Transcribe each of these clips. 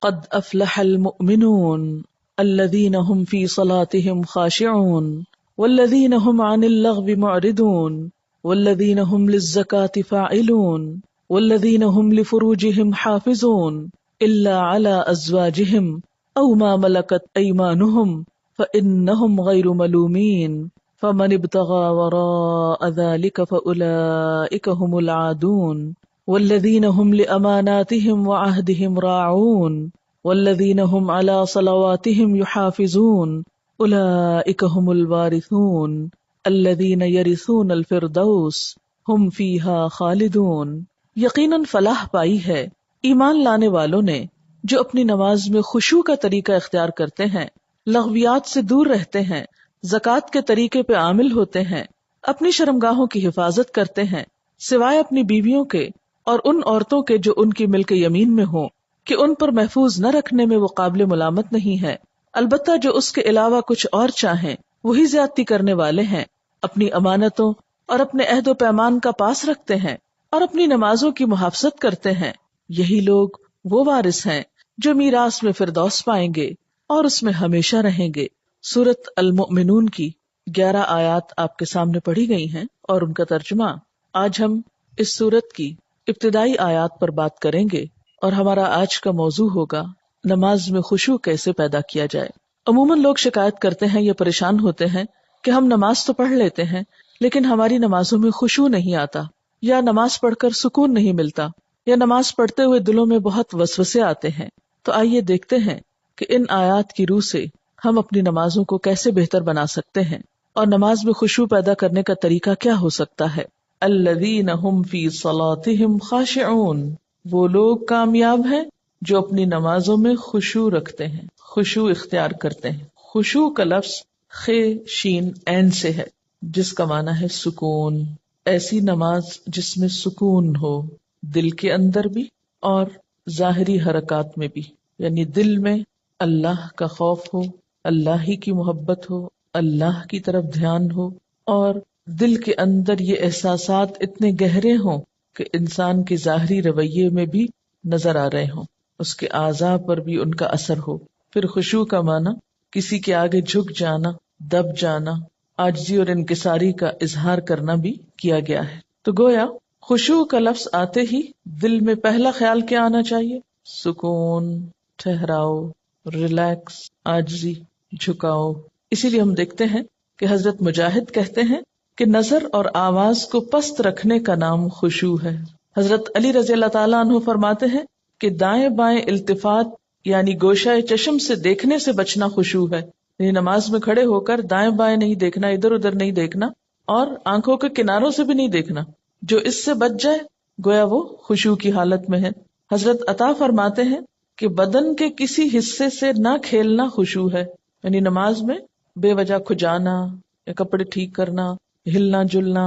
قد افلح المؤمنون الذين هم في صلاتهم خاشعون والذين هم عن اللغو معرضون والذين هم للزكاة فاعلون والذين هم لفروجهم حافظون إلا على أزواجهم أو ما ملكت أيمانهم فإنهم غير ملومين فمن ابتغى وراء ذلك فأولئك هم العادون والذين هم لأماناتهم وعهدهم راعون والذين هم على صلواتهم يحافظون أولئك هم الوارثون الذين يرثون الفردوس هم فيها خالدون۔ یقیناً فلاح پائی ہے ایمان لانے والوں نے جو اپنی نماز میں خشوع کا طریقہ اختیار کرتے ہیں، لغویات سے دور رہتے ہیں، زکوٰۃ کے طریقے پہ عامل ہوتے ہیں، اپنی شرمگاہوں کی حفاظت کرتے ہیں سوائے اپنی بیویوں کے اور ان عورتوں کے جو ان کی ملک یمین میں ہوں کہ ان پر محفوظ نہ رکھنے میں وہ قابل ملامت نہیں ہے، البتہ جو اس کے علاوہ کچھ اور چاہیں وہی زیادتی کرنے والے ہیں، اپنی امانتوں اور اپنے عہد و پیمان کا پاس رکھتے ہیں اور اپنی نمازوں کی محافظت کرتے ہیں، یہی لوگ وہ وارث ہیں جو میراث میں فردوس پائیں گے اور اس میں ہمیشہ رہیں گے۔ سورۃ المؤمنون کی 11 آیات آپ کے سامنے پڑھی گئی ہیں اور ان کا ترجمہ۔ آج ہم اس سورت کی ابتدائی آیات پر بات کریں گے اور ہمارا آج کا موضوع ہوگا نماز میں خشوع کیسے پیدا کیا جائے۔ عموماً لوگ شکایت کرتے ہیں یا پریشان ہوتے ہیں کہ ہم نماز تو پڑھ لیتے ہیں لیکن ہماری نمازوں میں خشوع نہیں آتا، یا نماز پڑھ کر سکون نہیں ملتا، یا نماز پڑھتے ہوئے دلوں میں بہت وسوسے آتے ہیں۔ تو آئیے دیکھتے ہیں کہ ان آیات کی روح سے ہم اپنی نمازوں کو کیسے بہتر بنا سکتے ہیں اور نماز میں خشوع پیدا کرنے کا طریقہ کیا ہو سکتا ہے۔ الذین هم فی صلاتهم خاشعون، وہ لوگ کامیاب ہیں جو اپنی نمازوں میں خشوع رکھتے ہیں، خشوع اختیار کرتے ہیں۔ خشوع کا لفظ خ شین عین سے ہے جس کا معنی ہے سکون۔ ایسی نماز جس میں سکون ہو، دل کے اندر بھی اور ظاہری حرکات میں بھی، یعنی دل میں اللہ کا خوف ہو، اللہ ہی کی محبت ہو، اللہ کی طرف دھیان ہو، اور دل کے اندر یہ احساسات اتنے گہرے ہوں کہ انسان کے ظاہری رویے میں بھی نظر آ رہے ہوں، اس کے اعضاء پر بھی ان کا اثر ہو۔ پھر خشوع کا معنی کسی کے آگے جھک جانا، دب جانا، عاجزی اور انکساری کا اظہار کرنا بھی کیا گیا ہے۔ تو گویا خشوع کا لفظ آتے ہی دل میں پہلا خیال کیا آنا چاہیے؟ سکون، ٹھہراؤ، ریلیکس، عاجزی، جھکاؤ۔ اسی لیے ہم دیکھتے ہیں کہ حضرت مجاہد کہتے ہیں کہ نظر اور آواز کو پست رکھنے کا نام خشوع ہے۔ حضرت علی رضی اللہ تعالیٰ عنہ فرماتے ہیں کہ دائیں بائیں التفات یعنی گوشہ چشم سے دیکھنے سے بچنا خشوع ہے، یعنی نماز میں کھڑے ہو کر دائیں بائیں نہیں دیکھنا، ادھر ادھر نہیں دیکھنا اور آنکھوں کے کناروں سے بھی نہیں دیکھنا۔ جو اس سے بچ جائے گویا وہ خشوع کی حالت میں ہے۔ حضرت عطا فرماتے ہیں کہ بدن کے کسی حصے سے نہ کھیلنا خشوع ہے، یعنی نماز میں بے وجہ کھجانا یا کپڑے ٹھیک کرنا، ہلنا جلنا،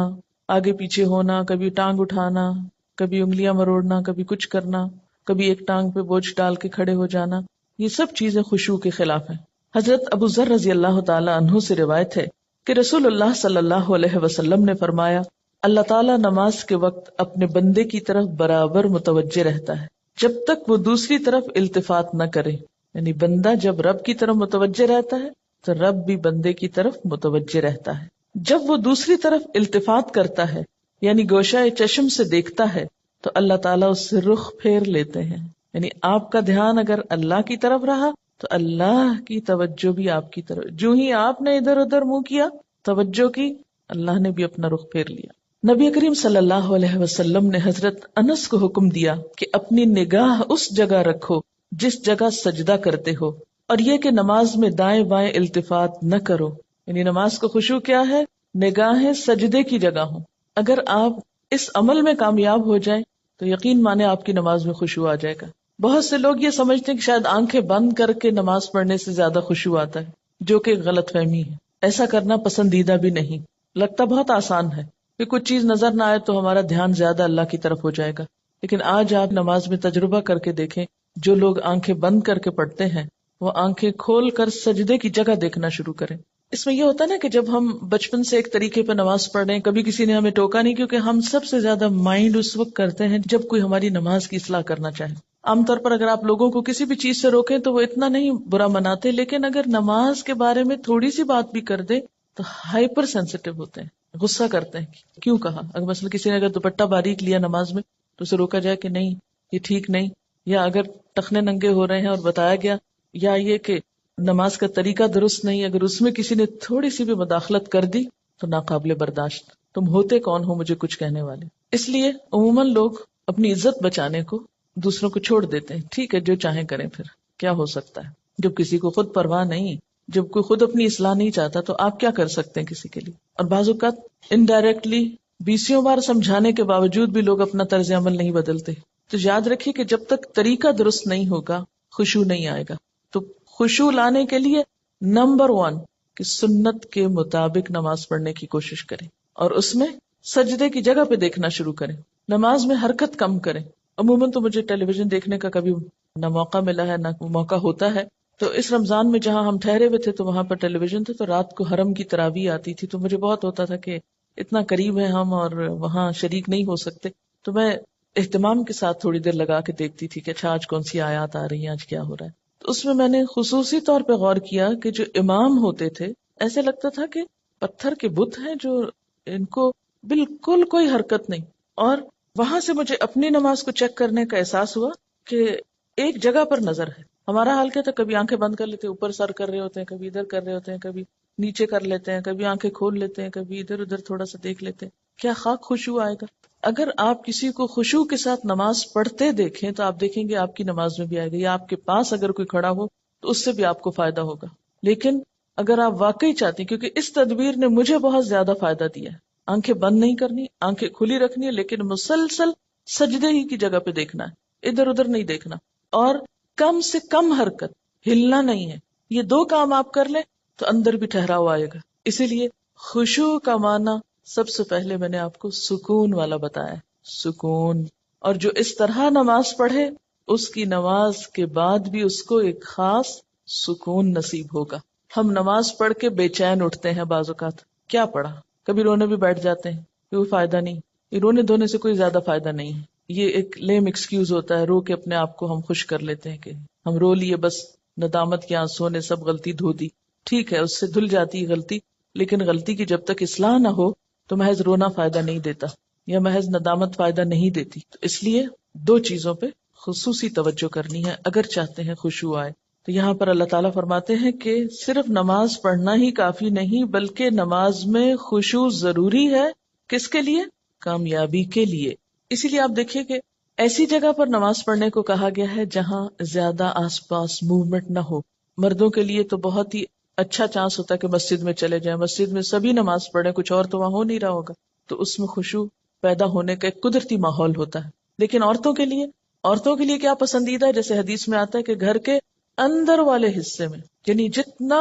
آگے پیچھے ہونا، کبھی ٹانگ اٹھانا، کبھی انگلیاں مروڑنا، کبھی کچھ کرنا، کبھی ایک ٹانگ پہ بوجھ ڈال کے کھڑے ہو جانا، یہ سب چیزیں خشوع کے خلاف ہیں۔ حضرت ابو ذر رضی اللہ تعالی عنہ سے روایت ہے کہ رسول اللہ صلی اللہ علیہ وسلم نے فرمایا، اللہ تعالیٰ نماز کے وقت اپنے بندے کی طرف برابر متوجہ رہتا ہے جب تک وہ دوسری طرف التفات نہ کرے، یعنی بندہ جب رب کی طرف متوجہ رہتا ہے تو رب بھی بندے کی طرف متوجہ رہتا ہے۔ جب وہ دوسری طرف التفات کرتا ہے یعنی گوشہ چشم سے دیکھتا ہے تو اللہ تعالیٰ اس سے رخ پھیر لیتے ہیں، یعنی آپ کا دھیان اگر اللہ کی طرف رہا تو اللہ کی توجہ بھی آپ کی طرف، جو ہی آپ نے ادھر ادھر منہ کیا، توجہ کی، اللہ نے بھی اپنا رخ پھیر لیا۔ نبی کریم صلی اللہ علیہ وسلم نے حضرت انس کو حکم دیا کہ اپنی نگاہ اس جگہ رکھو جس جگہ سجدہ کرتے ہو، اور یہ کہ نماز میں دائیں بائیں التفات نہ کرو، یعنی نماز کو خشوع کیا ہے؟ نگاہیں سجدے کی جگہ ہوں۔ اگر آپ اس عمل میں کامیاب ہو جائیں تو یقین مانے آپ کی نماز میں خشوع آ جائے گا۔ بہت سے لوگ یہ سمجھتے ہیں کہ شاید آنکھیں بند کر کے نماز پڑھنے سے زیادہ خشوع آتا ہے، جو کہ غلط فہمی ہے۔ ایسا کرنا پسندیدہ بھی نہیں، لگتا بہت آسان ہے کہ کچھ چیز نظر نہ آئے تو ہمارا دھیان زیادہ اللہ کی طرف ہو جائے گا، لیکن آج آپ نماز میں تجربہ کر کے دیکھیں، جو لوگ آنکھیں بند کر کے پڑھتے ہیں وہ آنکھیں کھول کر سجدے کی جگہ دیکھنا شروع کریں، اس میں یہ ہوتا ہے نا کہ جب ہم بچپن سے ایک طریقے پہ نماز پڑھ رہے ہیں، کبھی کسی نے ہمیں ٹوکا نہیں، کیونکہ ہم سب سے زیادہ مائنڈ اس وقت کرتے ہیں جب کوئی ہماری نماز کی اصلاح کرنا چاہے. عام طور پر اگر آپ لوگوں کو کسی بھی چیز سے روکیں تو وہ اتنا نہیں برا مناتے، لیکن اگر نماز کے بارے میں تھوڑی سی بات بھی کر دے تو ہائپر سینسیٹیو ہوتے ہیں، غصہ کرتے ہیں کہ کیوں کہا. اگر مثلا کسی نے اگر دوپٹہ باریک لیا نماز میں تو اسے روکا جائے کہ نہیں یہ ٹھیک نہیں، یا اگر ٹخنے ننگے ہو رہے ہیں اور بتایا گیا، یا یہ کہ نماز کا طریقہ درست نہیں، اگر اس میں کسی نے تھوڑی سی بھی مداخلت کر دی تو ناقابل برداشت. تم ہوتے کون ہو مجھے کچھ کہنے والے؟ اس لیے عموماً لوگ اپنی عزت بچانے کو دوسروں کو چھوڑ دیتے ہیں. ٹھیک ہے جو چاہیں کریں، پھر کیا ہو سکتا ہے. جب کسی کو خود پرواہ نہیں، جب کوئی خود اپنی اصلاح نہیں چاہتا تو آپ کیا کر سکتے ہیں کسی کے لیے. اور بعض اوقات انڈائریکٹلی 20 بار سمجھانے کے باوجود بھی لوگ اپنا طرز عمل نہیں بدلتے. تو یاد رکھیے کہ جب تک طریقہ درست نہیں ہوگا خشوع نہیں آئے گا. تو خشوع لانے کے لیے نمبر 1 کہ سنت کے مطابق نماز پڑھنے کی کوشش کریں، اور اس میں سجدے کی جگہ پہ دیکھنا شروع کریں. نماز میں حرکت کم کریں. عموماً تو مجھے ٹیلی ویژن دیکھنے کا کبھی نہ موقع ملا ہے نہ موقع ہوتا ہے. تو اس رمضان میں جہاں ہم ٹھہرے ہوئے تھے تو وہاں پر ٹیلی ویژن تھے، تو رات کو حرم کی تراویح آتی تھی، تو مجھے بہت ہوتا تھا کہ اتنا قریب ہے ہم اور وہاں شریک نہیں ہو سکتے. تو میں اہتمام کے ساتھ تھوڑی دیر لگا کے دیکھتی تھی کہ اچھا آج کون سی آیات آ رہی ہیں، آج کیا ہو رہا ہے. تو اس میں نے خصوصی طور پہ غور کیا کہ جو امام ہوتے تھے ایسے لگتا تھا کہ پتھر کے بت ہیں جو ان کو بالکل کوئی حرکت نہیں. اور وہاں سے مجھے اپنی نماز کو چیک کرنے کا احساس ہوا کہ ایک جگہ پر نظر ہے. ہمارا حال کیا تھا، کبھی آنکھیں بند کر لیتے اوپر سر کر رہے ہوتے ہیں، کبھی ادھر کر رہے ہوتے ہیں، کبھی نیچے کر لیتے ہیں، کبھی آنکھیں کھول لیتے ہیں، کبھی ادھر ادھر تھوڑا سا دیکھ لیتے ہیں. کیا خاک خشوع آئے گا؟ اگر آپ کسی کو خشوع کے ساتھ نماز پڑھتے دیکھیں تو آپ دیکھیں گے آپ کی نماز میں بھی آئے گا، یا آپ کے پاس اگر کوئی کھڑا ہو تو اس سے بھی آپ کو فائدہ ہوگا. لیکن اگر آپ واقعی چاہتی، کیونکہ اس تدبیر نے مجھے بہت زیادہ فائدہ دیا ہے، آنکھیں بند نہیں کرنی، آنکھیں کھلی رکھنی ہے، لیکن مسلسل سجدے ہی کی جگہ پہ دیکھنا ہے، ادھر ادھر نہیں دیکھنا، اور کم سے کم حرکت، ہلنا نہیں ہے. یہ 2 کام آپ کر لیں تو اندر بھی ٹھہراؤ آئے گا. اسی لیے خشوع کا معنی سب سے پہلے میں نے آپ کو سکون والا بتایا، سکون. اور جو اس طرح نماز پڑھے اس کی نماز کے بعد بھی اس کو ایک خاص سکون نصیب ہوگا. ہم نماز پڑھ کے بے چین اٹھتے ہیں بعض اوقات، کیا پڑھا، کبھی رونے بھی بیٹھ جاتے ہیں، کوئی فائدہ نہیں. یہ رونے دھونے سے کوئی زیادہ فائدہ نہیں ہے، یہ ایک لیم ایکسکیوز ہوتا ہے. رو کے اپنے آپ کو ہم خوش کر لیتے ہیں کہ ہم رو لیے، بس ندامت کے آنسوں نے سب غلطی دھو دی. ٹھیک ہے اس سے دھل جاتی ہے غلطی، لیکن غلطی کی جب تک اصلاح نہ ہو تو محض رونا فائدہ نہیں دیتا، یا محض ندامت فائدہ نہیں دیتی. تو اس لیے 2 چیزوں پہ خصوصی توجہ کرنی ہے اگر چاہتے ہیں خشوع آئے. تو یہاں پر اللہ تعالیٰ فرماتے ہیں کہ صرف نماز پڑھنا ہی کافی نہیں، بلکہ نماز میں خشوع ضروری ہے. کس کے لیے؟ کامیابی کے لیے. اسی لیے آپ دیکھیے کہ ایسی جگہ پر نماز پڑھنے کو کہا گیا ہے جہاں زیادہ آس پاس موومنٹ نہ ہو. مردوں کے لیے تو بہت ہی اچھا چانس ہوتا ہے کہ مسجد میں چلے جائیں، مسجد میں سبھی نماز پڑھیں، کچھ اور تو وہاں ہو نہیں رہا ہوگا، تو اس میں خشوع پیدا ہونے کا ایک قدرتی ماحول ہوتا ہے. لیکن عورتوں کے لیے کیا پسندیدہ ہے؟ جیسے حدیث میں آتا ہے کہ گھر کے اندر والے حصے میں، یعنی جتنا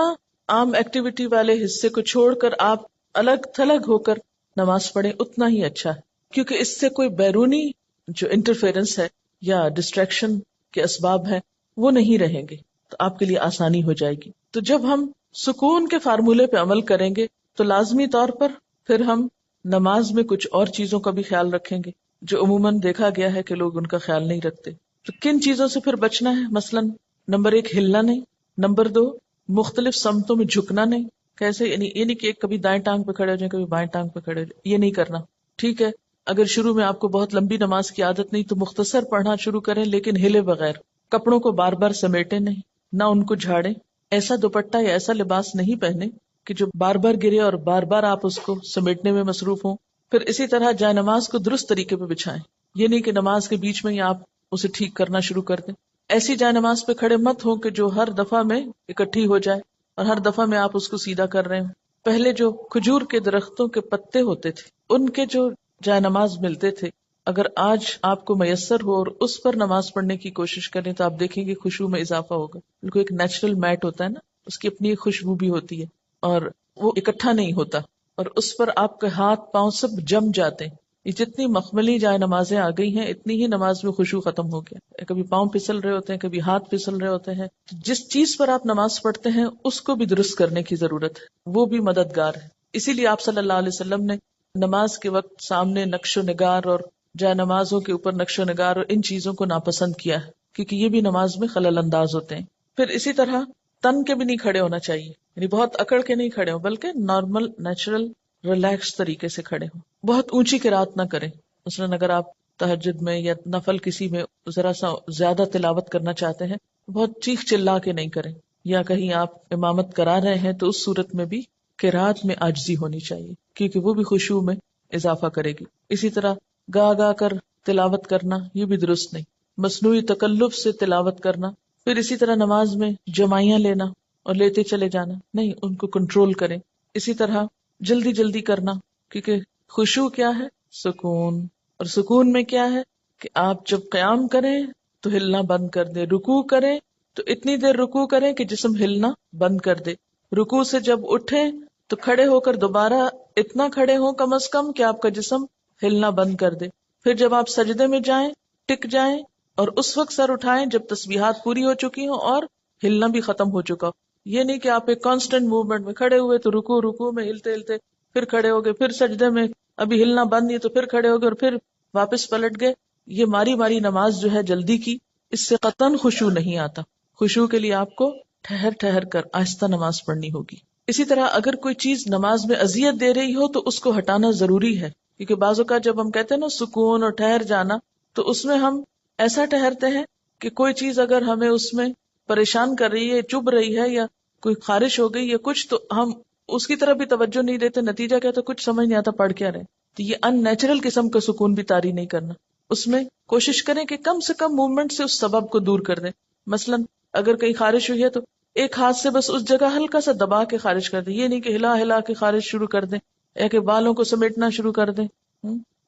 عام ایکٹیویٹی والے حصے کو چھوڑ کر آپ الگ تھلگ ہو کر نماز پڑھیں اتنا ہی اچھا ہے، کیونکہ اس سے کوئی بیرونی جو انٹرفیرنس ہے یا ڈسٹریکشن کے اسباب ہیں وہ نہیں رہیں گے، تو آپ کے لیے آسانی ہو جائے گی. تو جب ہم سکون کے فارمولے پہ عمل کریں گے تو لازمی طور پر پھر ہم نماز میں کچھ اور چیزوں کا بھی خیال رکھیں گے جو عموماً دیکھا گیا ہے کہ لوگ ان کا خیال نہیں رکھتے. تو کن چیزوں سے پھر بچنا ہے؟ مثلاً نمبر 1 ہلنا نہیں، نمبر 2 مختلف سمتوں میں جھکنا نہیں. کیسے؟ یعنی یہ نہیں کہ ایک کبھی دائیں ٹانگ پہ کھڑے ہو جائیں کبھی بائیں ٹانگ پہ کھڑے ہو جائیں، یہ نہیں کرنا. ٹھیک ہے اگر شروع میں آپ کو بہت لمبی نماز کی عادت نہیں تو مختصر پڑھنا شروع کریں، لیکن ہلے بغیر. کپڑوں کو بار بار سمیٹے نہیں، نہ ان کو جھاڑیں. ایسا دوپٹہ یا ایسا لباس نہیں پہنے کہ جو بار بار گرے اور بار بار آپ اس کو سمیٹنے میں مصروف ہوں. پھر اسی طرح جائے نماز کو درست طریقے پہ بچھائیں، یہ نہیں کہ نماز کے بیچ میں ہی آپ اسے ٹھیک کرنا شروع کر دیں. ایسی جائے نماز پہ کھڑے مت ہوں کہ جو ہر دفعہ میں اکٹھی ہو جائے اور ہر دفعہ میں آپ اس کو سیدھا کر رہے ہوں. پہلے جو کھجور کے درختوں کے پتے ہوتے تھے ان کے جو جائے نماز ملتے تھے، اگر آج آپ کو میسر ہو اور اس پر نماز پڑھنے کی کوشش کریں تو آپ دیکھیں گے خشوع میں اضافہ ہوگا. بالکل ایک نیچرل میٹ ہوتا ہے نا، اس کی اپنی خوشبو بھی ہوتی ہے اور وہ اکٹھا نہیں ہوتا، اور اس پر آپ کے ہاتھ پاؤں سب جم جاتے ہیں. یہ جتنی مخملی جائے نمازیں آ گئی ہیں اتنی ہی نماز میں خشوع ختم ہو گیا. کبھی پاؤں پھسل رہے ہوتے ہیں، کبھی ہاتھ پھسل رہے ہوتے ہیں. جس چیز پر آپ نماز پڑھتے ہیں اس کو بھی درست کرنے کی ضرورت ہے، وہ بھی مددگار ہے. اسی لیے آپ صلی اللہ علیہ وسلم نے نماز کے وقت سامنے نقش و نگار اور جائے نمازوں کے اوپر نقش و نگار اور ان چیزوں کو ناپسند کیا ہے، کیونکہ یہ بھی نماز میں خلل انداز ہوتے ہیں. پھر اسی طرح تن کے بھی نہیں کھڑے ہونا چاہیے، یعنی بہت اکڑ کے نہیں کھڑے ہوں، بلکہ نارمل نیچرل ریلیکس طریقے سے کھڑے ہوں. بہت اونچی قرات نہ کریں. مثلاً اگر آپ تہجد میں یا نفل کسی میں ذرا سا زیادہ تلاوت کرنا چاہتے ہیں، بہت چیخ چلا کے نہیں کریں. یا کہیں آپ امامت کرا رہے ہیں تو اس صورت میں بھی قرات میں عاجزی ہونی چاہیے، کیونکہ وہ بھی خشوع میں اضافہ کرے گی. اسی طرح گا گا کر تلاوت کرنا یہ بھی درست نہیں. مصنوعی تکلف سے تلاوت کرنا. پھر اسی طرح نماز میں جمائیاں لینا اور لیتے چلے جانا نہیں، ان کو کنٹرول کریں. اسی طرح جلدی جلدی کرنا، کیونکہ خشوع کیا ہے؟ سکون. اور سکون میں کیا ہے کہ آپ جب قیام کریں تو ہلنا بند کر دیں، رکوع کریں تو اتنی دیر رکوع کریں کہ جسم ہلنا بند کر دے. رکوع سے جب اٹھیں تو کھڑے ہو کر دوبارہ اتنا کھڑے ہوں کم از کم کہ آپ کا جسم ہلنا بند کر دے. پھر جب آپ سجدے میں جائیں ٹک جائیں اور اس وقت سر اٹھائیں جب تسبیحات پوری ہو چکی ہوں اور ہلنا بھی ختم ہو چکا ہو. یہ نہیں کہ آپ ایک کانسٹنٹ موومنٹ میں کھڑے ہوئے تو رکوع میں ہلتے ہلتے پھر کھڑے ہو گئے، پھر سجدے میں ابھی ہلنا بند نہیں تو پھر کھڑے ہو گئے اور پھر واپس پلٹ گئے. یہ ماری ماری نماز جو ہے جلدی کی، اس سے قطعاً خشوع نہیں آتا. خشوع کے لیے آپ کو ٹھہر ٹھہر کر آہستہ نماز پڑھنی ہوگی. اسی طرح اگر کوئی چیز نماز میں اذیت دے رہی ہو تو اس کو ہٹانا ضروری ہے، کیونکہ بعض اوقات جب ہم کہتے ہیں نا سکون اور ٹھہر جانا، تو اس میں ہم ایسا ٹھہرتے ہیں کہ کوئی چیز اگر ہمیں اس میں پریشان کر رہی ہے، چبھ رہی ہے، یا کوئی خارش ہو گئی یا کچھ، تو ہم اس کی طرف بھی توجہ نہیں دیتے. نتیجہ کیا تو کچھ سمجھ نہیں آتا پڑھ کیا رہے. تو یہ ان نیچرل قسم کا سکون بھی طاری نہیں کرنا. اس میں کوشش کریں کہ کم سے کم موومنٹ سے اس سبب کو دور کر دیں. مثلا اگر کہیں خارش ہوئی ہے تو ایک ہاتھ سے بس اس جگہ ہلکا سا دبا کے خارش کر دیں. یہ نہیں کہ ہلا ہلا کے خارش شروع کر دیں، یا کہ بالوں کو سمیٹنا شروع کر دیں،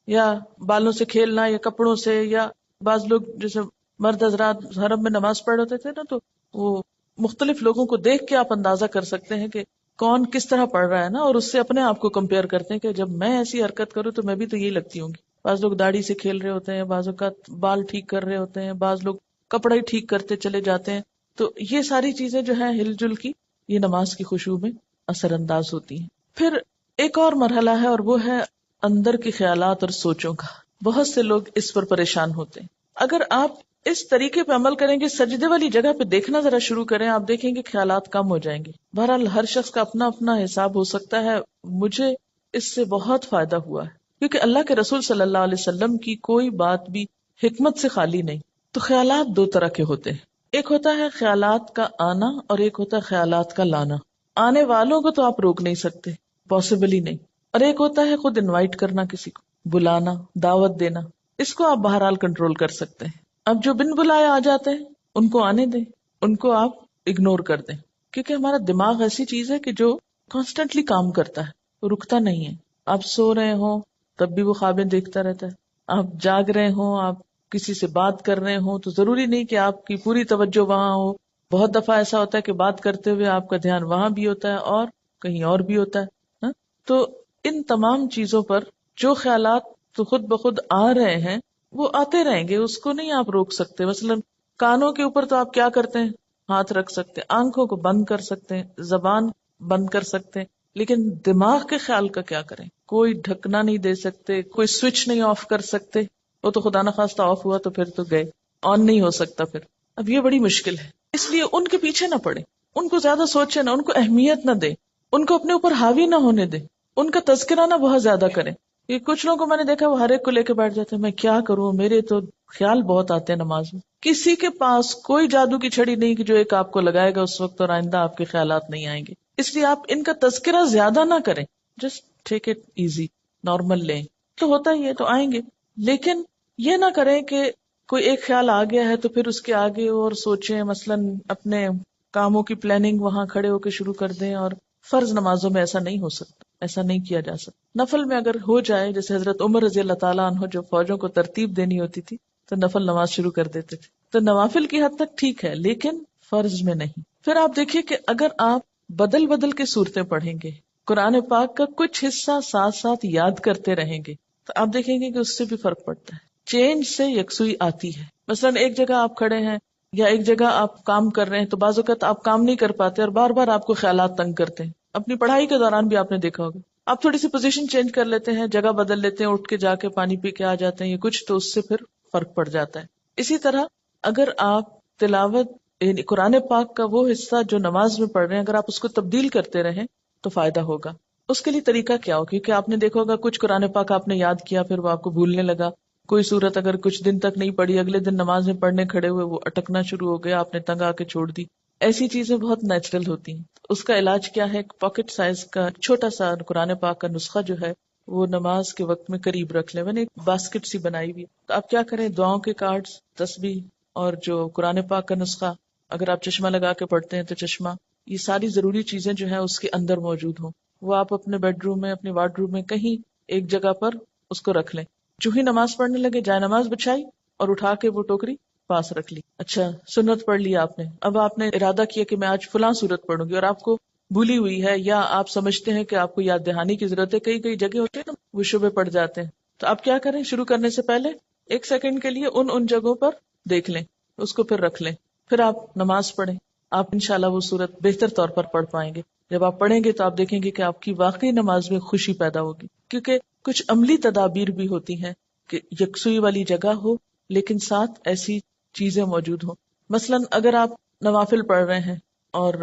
یا بالوں سے کھیلنا یا کپڑوں سے. یا بعض لوگ جیسے مرد حضرات حرم میں نماز پڑھ رہے تھے نا، تو وہ مختلف لوگوں کو دیکھ کے آپ اندازہ کر سکتے ہیں کہ کون کس طرح پڑھ رہا ہے نا، اور اس سے اپنے آپ کو کمپیئر کرتے ہیں کہ جب میں ایسی حرکت کروں تو میں بھی تو یہی لگتی ہوں گی. بعض لوگ داڑھی سے کھیل رہے ہوتے ہیں، بعض اوقات بال ٹھیک کر رہے ہوتے ہیں، بعض لوگ کپڑا ہی ٹھیک کرتے چلے جاتے ہیں. تو یہ ساری چیزیں جو ہیں ہل جل کی، یہ نماز کی خشوع میں اثر انداز ہوتی ہیں. پھر ایک اور مرحلہ ہے اور وہ ہے اندر کے خیالات اور سوچوں کا. بہت سے لوگ اس پر پریشان ہوتے ہیں. اگر آپ اس طریقے پہ عمل کریں گے، سجدے والی جگہ پہ دیکھنا ذرا شروع کریں، آپ دیکھیں گے خیالات کم ہو جائیں گے. بہرحال ہر شخص کا اپنا اپنا حساب ہو سکتا ہے. مجھے اس سے بہت فائدہ ہوا ہے، کیونکہ اللہ کے رسول صلی اللہ علیہ وسلم کی کوئی بات بھی حکمت سے خالی نہیں. تو خیالات دو طرح کے ہوتے ہیں. ایک ہوتا ہے خیالات کا آنا اور ایک ہوتا ہے خیالات کا لانا. آنے والوں کو تو آپ روک نہیں سکتے، پاسبل ہی نہیں. اور ایک ہوتا ہے خود انوائٹ کرنا، کسی کو بلانا، دعوت دینا. اس کو آپ بہرحال کنٹرول کر سکتے ہیں. اب جو بن بلائے آ جاتے ہیں ان کو آنے دیں، ان کو آپ اگنور کر دیں، کیونکہ ہمارا دماغ ایسی چیز ہے کہ جو کانسٹنٹلی کام کرتا ہے، رکتا نہیں ہے. آپ سو رہے ہوں تب بھی وہ خوابیں دیکھتا رہتا ہے، آپ جاگ رہے ہوں، آپ کسی سے بات کر رہے ہوں تو ضروری نہیں کہ آپ کی پوری توجہ وہاں ہو. بہت دفعہ ایسا ہوتا ہے کہ بات کرتے ہوئے آپ کا دھیان وہاں بھی ہوتا ہے اور کہیں اور بھی ہوتا ہے. تو ان تمام چیزوں پر جو خیالات تو خود بخود آ رہے ہیں وہ آتے رہیں گے، اس کو نہیں آپ روک سکتے. مثلا کانوں کے اوپر تو آپ کیا کرتے ہیں؟ ہاتھ رکھ سکتے ہیں، آنکھوں کو بند کر سکتے ہیں، زبان بند کر سکتے ہیں. لیکن دماغ کے خیال کا کیا کریں؟ کوئی ڈھکنا نہیں دے سکتے، کوئی سوئچ نہیں آف کر سکتے. وہ تو خدا نخواستہ آف ہوا تو پھر تو گئے، آن نہیں ہو سکتا پھر. اب یہ بڑی مشکل ہے. اس لیے ان کے پیچھے نہ پڑے، ان کو زیادہ سوچے نہ، ان کو اہمیت نہ دے، ان کو اپنے اوپر حاوی نہ ہونے دے، ان کا تذکرہ نہ بہت زیادہ کریں. یہ کچھ لوگوں کو میں نے دیکھا وہ ہر ایک کو لے کے بیٹھ جاتے ہیں، میں کیا کروں، میرے تو خیال بہت آتے ہیں نماز میں. کسی کے پاس کوئی جادو کی چھڑی نہیں کہ جو ایک آپ کو لگائے گا اس وقت اور آئندہ آپ کے خیالات نہیں آئیں گے. اس لیے آپ ان کا تذکرہ زیادہ نہ کریں، just take it easy, normal لیں. تو ہوتا ہی ہے تو آئیں گے، لیکن یہ نہ کریں کہ کوئی ایک خیال آ گیا ہے تو پھر اس کے آگے اور سوچیں. مثلا اپنے کاموں کی پلاننگ وہاں کھڑے ہو کے شروع کر دیں. اور فرض نمازوں میں ایسا نہیں ہو سکتا، ایسا نہیں کیا جا سکتا. نفل میں اگر ہو جائے، جیسے حضرت عمر رضی اللہ تعالیٰ عنہ جو فوجوں کو ترتیب دینی ہوتی تھی تو نفل نماز شروع کر دیتے تھے. تو نوافل کی حد تک ٹھیک ہے لیکن فرض میں نہیں. پھر آپ دیکھیے کہ اگر آپ بدل کے صورتیں پڑھیں گے، قرآن پاک کا کچھ حصہ ساتھ ساتھ یاد کرتے رہیں گے، تو آپ دیکھیں گے کہ اس سے بھی فرق پڑتا ہے. چینج سے یکسوئی آتی ہے. مثلاً ایک جگہ آپ کھڑے ہیں یا ایک جگہ آپ کام کر رہے ہیں تو بعض اوقات آپ کام نہیں کر پاتے اور بار بار آپ کو خیالات تنگ کرتے ہیں. اپنی پڑھائی کے دوران بھی آپ نے دیکھا ہوگا, آپ تھوڑی سی پوزیشن چینج کر لیتے ہیں, جگہ بدل لیتے ہیں, اٹھ کے جا کے پانی پی کے آ جاتے ہیں یا کچھ, تو اس سے پھر فرق پڑ جاتا ہے. اسی طرح اگر آپ تلاوت یعنی قرآن پاک کا وہ حصہ جو نماز میں پڑھ رہے ہیں اگر آپ اس کو تبدیل کرتے رہیں تو فائدہ ہوگا. اس کے لیے طریقہ کیا ہو, کیونکہ آپ نے دیکھا ہوگا کچھ قرآن پاک آپ نے یاد کیا پھر وہ آپ کو بھولنے لگا. کوئی صورت اگر کچھ دن تک نہیں پڑھی, اگلے دن نماز میں پڑھنے کھڑے ہوئے وہ اٹکنا شروع ہو گیا, آپ نے تنگ آ کے چھوڑ دی. ایسی چیزیں بہت نیچرل ہوتی ہیں. اس کا علاج کیا ہے, پاکٹ سائز کا چھوٹا سا قرآن پاک کا نسخہ جو ہے وہ نماز کے وقت میں قریب رکھ لیں. میں نے ایک باسکٹ سی بنائی ہوئی, تو آپ کیا کریں, دعاؤں کے کارڈز, تسبیح اور جو قرآن پاک کا نسخہ, اگر آپ چشمہ لگا کے پڑھتے ہیں تو چشمہ, یہ ساری ضروری چیزیں جو ہیں اس کے اندر موجود ہوں. وہ آپ اپنے بیڈ روم میں, اپنے وارڈ روم میں کہیں ایک جگہ پر اس کو رکھ لیں. جو ہی نماز پڑھنے لگے جائے نماز بچھائی اور اٹھا کے وہ ٹوکری پاس رکھ لی. اچھا سنت پڑھ لی آپ نے, اب آپ نے ارادہ کیا کہ میں آج فلاں سورت پڑھوں گی اور آپ کو بھولی ہوئی ہے یا آپ سمجھتے ہیں کہ آپ کو یاد دہانی کی ضرورت ہے. کئی کئی جگہ ہوتے ہیں نا وہ شبے پڑ جاتے ہیں, تو آپ کیا کریں, شروع کرنے سے پہلے 1 سیکنڈ کے لیے ان جگہوں پر دیکھ لیں, اس کو پھر رکھ لیں, پھر آپ نماز پڑھیں. آپ انشاءاللہ وہ سورت بہتر طور پر پڑھ پائیں گے. جب آپ پڑھیں گے تو آپ دیکھیں گے کہ آپ کی واقعی نماز میں خوشی پیدا ہوگی, کیونکہ کچھ عملی تدابیر بھی ہوتی ہیں کہ یکسوئی والی جگہ ہو لیکن ساتھ ایسی چیزیں موجود ہوں. مثلاً اگر آپ نوافل پڑھ رہے ہیں اور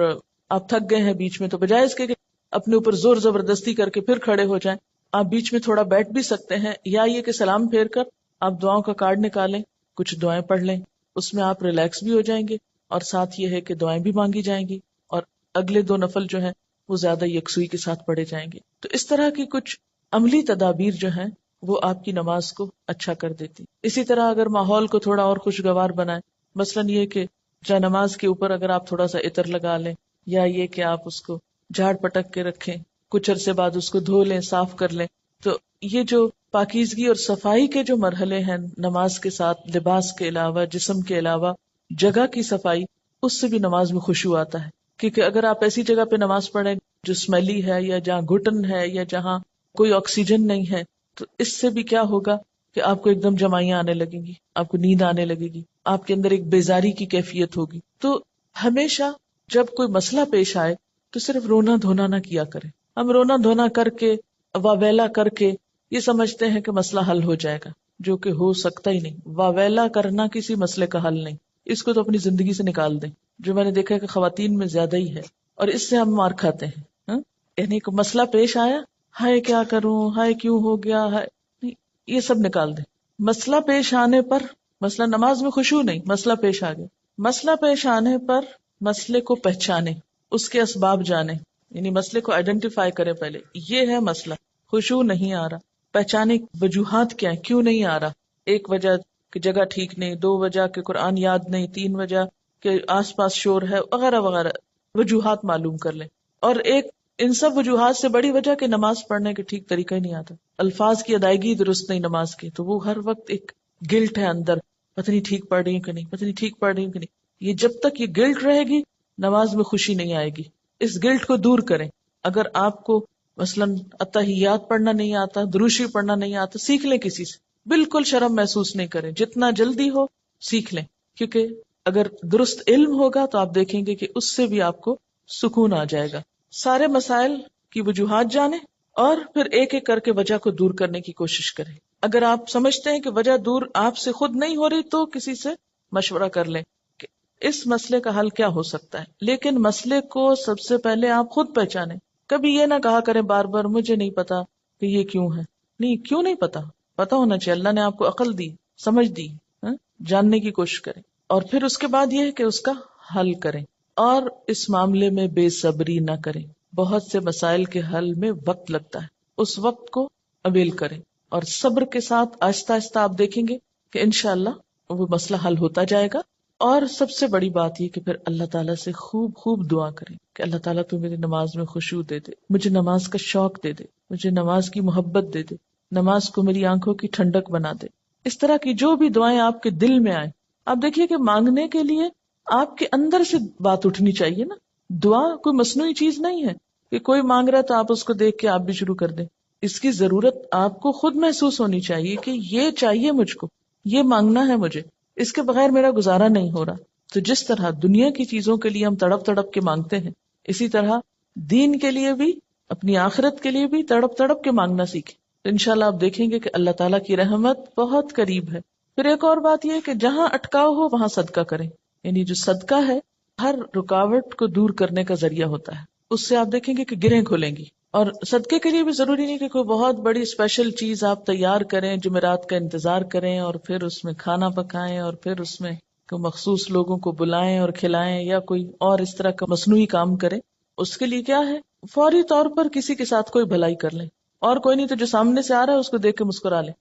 آپ تھک گئے ہیں بیچ میں, تو بجائے اس کے کہ اپنے اوپر زور زبردستی کر کے پھر کھڑے ہو جائیں, آپ بیچ میں تھوڑا بیٹھ بھی سکتے ہیں, یا یہ کہ سلام پھیر کر آپ دعاؤں کا کارڈ نکالیں, کچھ دعائیں پڑھ لیں, اس میں آپ ریلیکس بھی ہو جائیں گے اور ساتھ یہ ہے کہ دعائیں بھی مانگی جائیں گی اور اگلے 2 نفل جو ہیں وہ زیادہ یکسوئی کے ساتھ پڑھے جائیں گے. تو اس طرح کی کچھ عملی تدابیر جو ہیں وہ آپ کی نماز کو اچھا کر دیتی. اسی طرح اگر ماحول کو تھوڑا اور خوشگوار بنائیں, مثلاً یہ کہ جائے نماز کے اوپر اگر آپ تھوڑا سا عطر لگا لیں, یا یہ کہ آپ اس کو جھاڑ پٹک کے رکھیں, کچھ عرصے بعد اس کو دھو لیں, صاف کر لیں, تو یہ جو پاکیزگی اور صفائی کے جو مرحلے ہیں نماز کے ساتھ, لباس کے علاوہ, جسم کے علاوہ, جگہ کی صفائی, اس سے بھی نماز میں خشوع آتا ہے. کیونکہ اگر آپ ایسی جگہ پہ نماز پڑھیں جو اسمیلی ہے یا جہاں گھٹن ہے یا جہاں کوئی آکسیجن نہیں ہے, تو اس سے بھی کیا ہوگا کہ آپ کو ایک دم جمائیاں آنے لگیں گی, آپ کو نیند آنے لگے گی, آپ کے اندر ایک بیزاری کی کیفیت ہوگی. تو ہمیشہ جب کوئی مسئلہ پیش آئے تو صرف رونا دھونا نہ کیا کریں. ہم رونا دھونا کر کے, واویلا کر کے یہ سمجھتے ہیں کہ مسئلہ حل ہو جائے گا, جو کہ ہو سکتا ہی نہیں. واویلا کرنا کسی مسئلے کا حل نہیں, اس کو تو اپنی زندگی سے نکال دیں, جو میں نے دیکھا ہے کہ خواتین میں زیادہ ہی ہے, اور اس سے ہم مار کھاتے ہیں. یعنی کوئی مسئلہ پیش آیا, ہائے کیا کروں, ہائے کیوں ہو گیا, ہائے, یہ سب نکال دیں. مسئلہ پیش آنے پر, مسئلہ نماز میں خشوع نہیں, مسئلہ پیش آ گیا, مسئلہ پیش آنے پر مسئلے کو پہچانے, اس کے اسباب جانے, یعنی مسئلے کو آئیڈینٹیفائی کرے. پہلے یہ ہے مسئلہ, خشوع نہیں آ رہا, پہچانے وجوہات کیا ہیں, کیوں نہیں آ رہا. 1 وجہ کہ جگہ ٹھیک نہیں, 2 وجہ کہ قرآن یاد نہیں, 3 وجہ کہ آس پاس شور ہے, وغیرہ وغیرہ وجوہات معلوم کر لیں. اور ایک ان سب وجوہات سے بڑی وجہ کہ نماز پڑھنے کے ٹھیک طریقہ ہی نہیں آتا, الفاظ کی ادائیگی درست نہیں نماز کی, تو وہ ہر وقت ایک گلٹ ہے اندر, پتہ نہیں ٹھیک پڑھ رہی ہوں کہ نہیں, پتہ نہیں ٹھیک پڑھ رہی ہوں کہ نہیں. یہ جب تک یہ گلٹ رہے گی نماز میں خوشی نہیں آئے گی. اس گلٹ کو دور کریں. اگر آپ کو مثلاً اتحیات پڑھنا نہیں آتا, دروشی پڑھنا نہیں آتا, سیکھ لیں کسی سے, بالکل شرم محسوس نہیں کریں, جتنا جلدی ہو سیکھ لیں. کیونکہ اگر درست علم ہوگا تو آپ دیکھیں گے کہ اس سے بھی آپ کو سکون آ جائے گا. سارے مسائل کی وجوہات جانیں اور پھر ایک ایک کر کے وجہ کو دور کرنے کی کوشش کریں. اگر آپ سمجھتے ہیں کہ وجہ دور آپ سے خود نہیں ہو رہی تو کسی سے مشورہ کر لیں کہ اس مسئلے کا حل کیا ہو سکتا ہے. لیکن مسئلے کو سب سے پہلے آپ خود پہچانیں. کبھی یہ نہ کہا کریں بار بار مجھے نہیں پتا کہ یہ کیوں ہے. نہیں, کیوں نہیں پتا, پتا ہونا چاہیے. اللہ نے آپ کو عقل دی, سمجھ دی, جاننے کی کوشش کریں. اور پھر اس کے بعد یہ ہے کہ اس کا حل کریں. اور اس معاملے میں بے صبری نہ کریں. بہت سے مسائل کے حل میں وقت لگتا ہے, اس وقت کو اویل کریں اور صبر کے ساتھ آہستہ آہستہ آپ دیکھیں گے کہ انشاءاللہ وہ مسئلہ حل ہوتا جائے گا. اور سب سے بڑی بات یہ کہ پھر اللہ تعالیٰ سے خوب خوب دعا کریں کہ اللہ تعالیٰ تو میری نماز میں خشوع دے دے, مجھے نماز کا شوق دے دے, مجھے نماز کی محبت دے دے, نماز کو میری آنکھوں کی ٹھنڈک بنا دے. اس طرح کی جو بھی دعائیں آپ کے دل میں آئیں, آپ دیکھیے کہ مانگنے کے لیے آپ کے اندر سے بات اٹھنی چاہیے نا. دعا کوئی مصنوعی چیز نہیں ہے کہ کوئی مانگ رہا ہے تو آپ اس کو دیکھ کے آپ بھی شروع کر دیں. اس کی ضرورت آپ کو خود محسوس ہونی چاہیے کہ یہ چاہیے مجھ کو، یہ مانگنا ہے مجھے، اس کے بغیر میرا گزارا نہیں ہو رہا۔ تو جس طرح دنیا کی چیزوں کے لیے ہم تڑپ تڑپ کے مانگتے ہیں، اسی طرح دین کے لیے بھی، اپنی آخرت کے لیے بھی تڑپ تڑپ کے مانگنا سیکھیں۔ تو انشاءاللہ آپ دیکھیں گے کہ اللہ تعالیٰ کی رحمت بہت قریب ہے۔ پھر ایک اور بات یہ کہ جہاں اٹکاؤ ہو وہاں صدقہ کریں، یعنی جو صدقہ ہے ہر رکاوٹ کو دور کرنے کا ذریعہ ہوتا ہے، اس سے آپ دیکھیں گے کہ گرہیں کھلیں گی۔ اور صدقے کے لیے بھی ضروری نہیں کہ کوئی بہت بڑی اسپیشل چیز آپ تیار کریں، جمعرات کا انتظار کریں اور پھر اس میں کھانا پکائیں اور پھر اس میں کوئی مخصوص لوگوں کو بلائیں اور کھلائیں، یا کوئی اور اس طرح کا مصنوعی کام کریں۔ اس کے لیے کیا ہے، فوری طور پر کسی کے ساتھ کوئی بھلائی کر لیں، اور کوئی نہیں تو جو سامنے سے آ رہا ہے اس کو دیکھ کے مسکرا لیں۔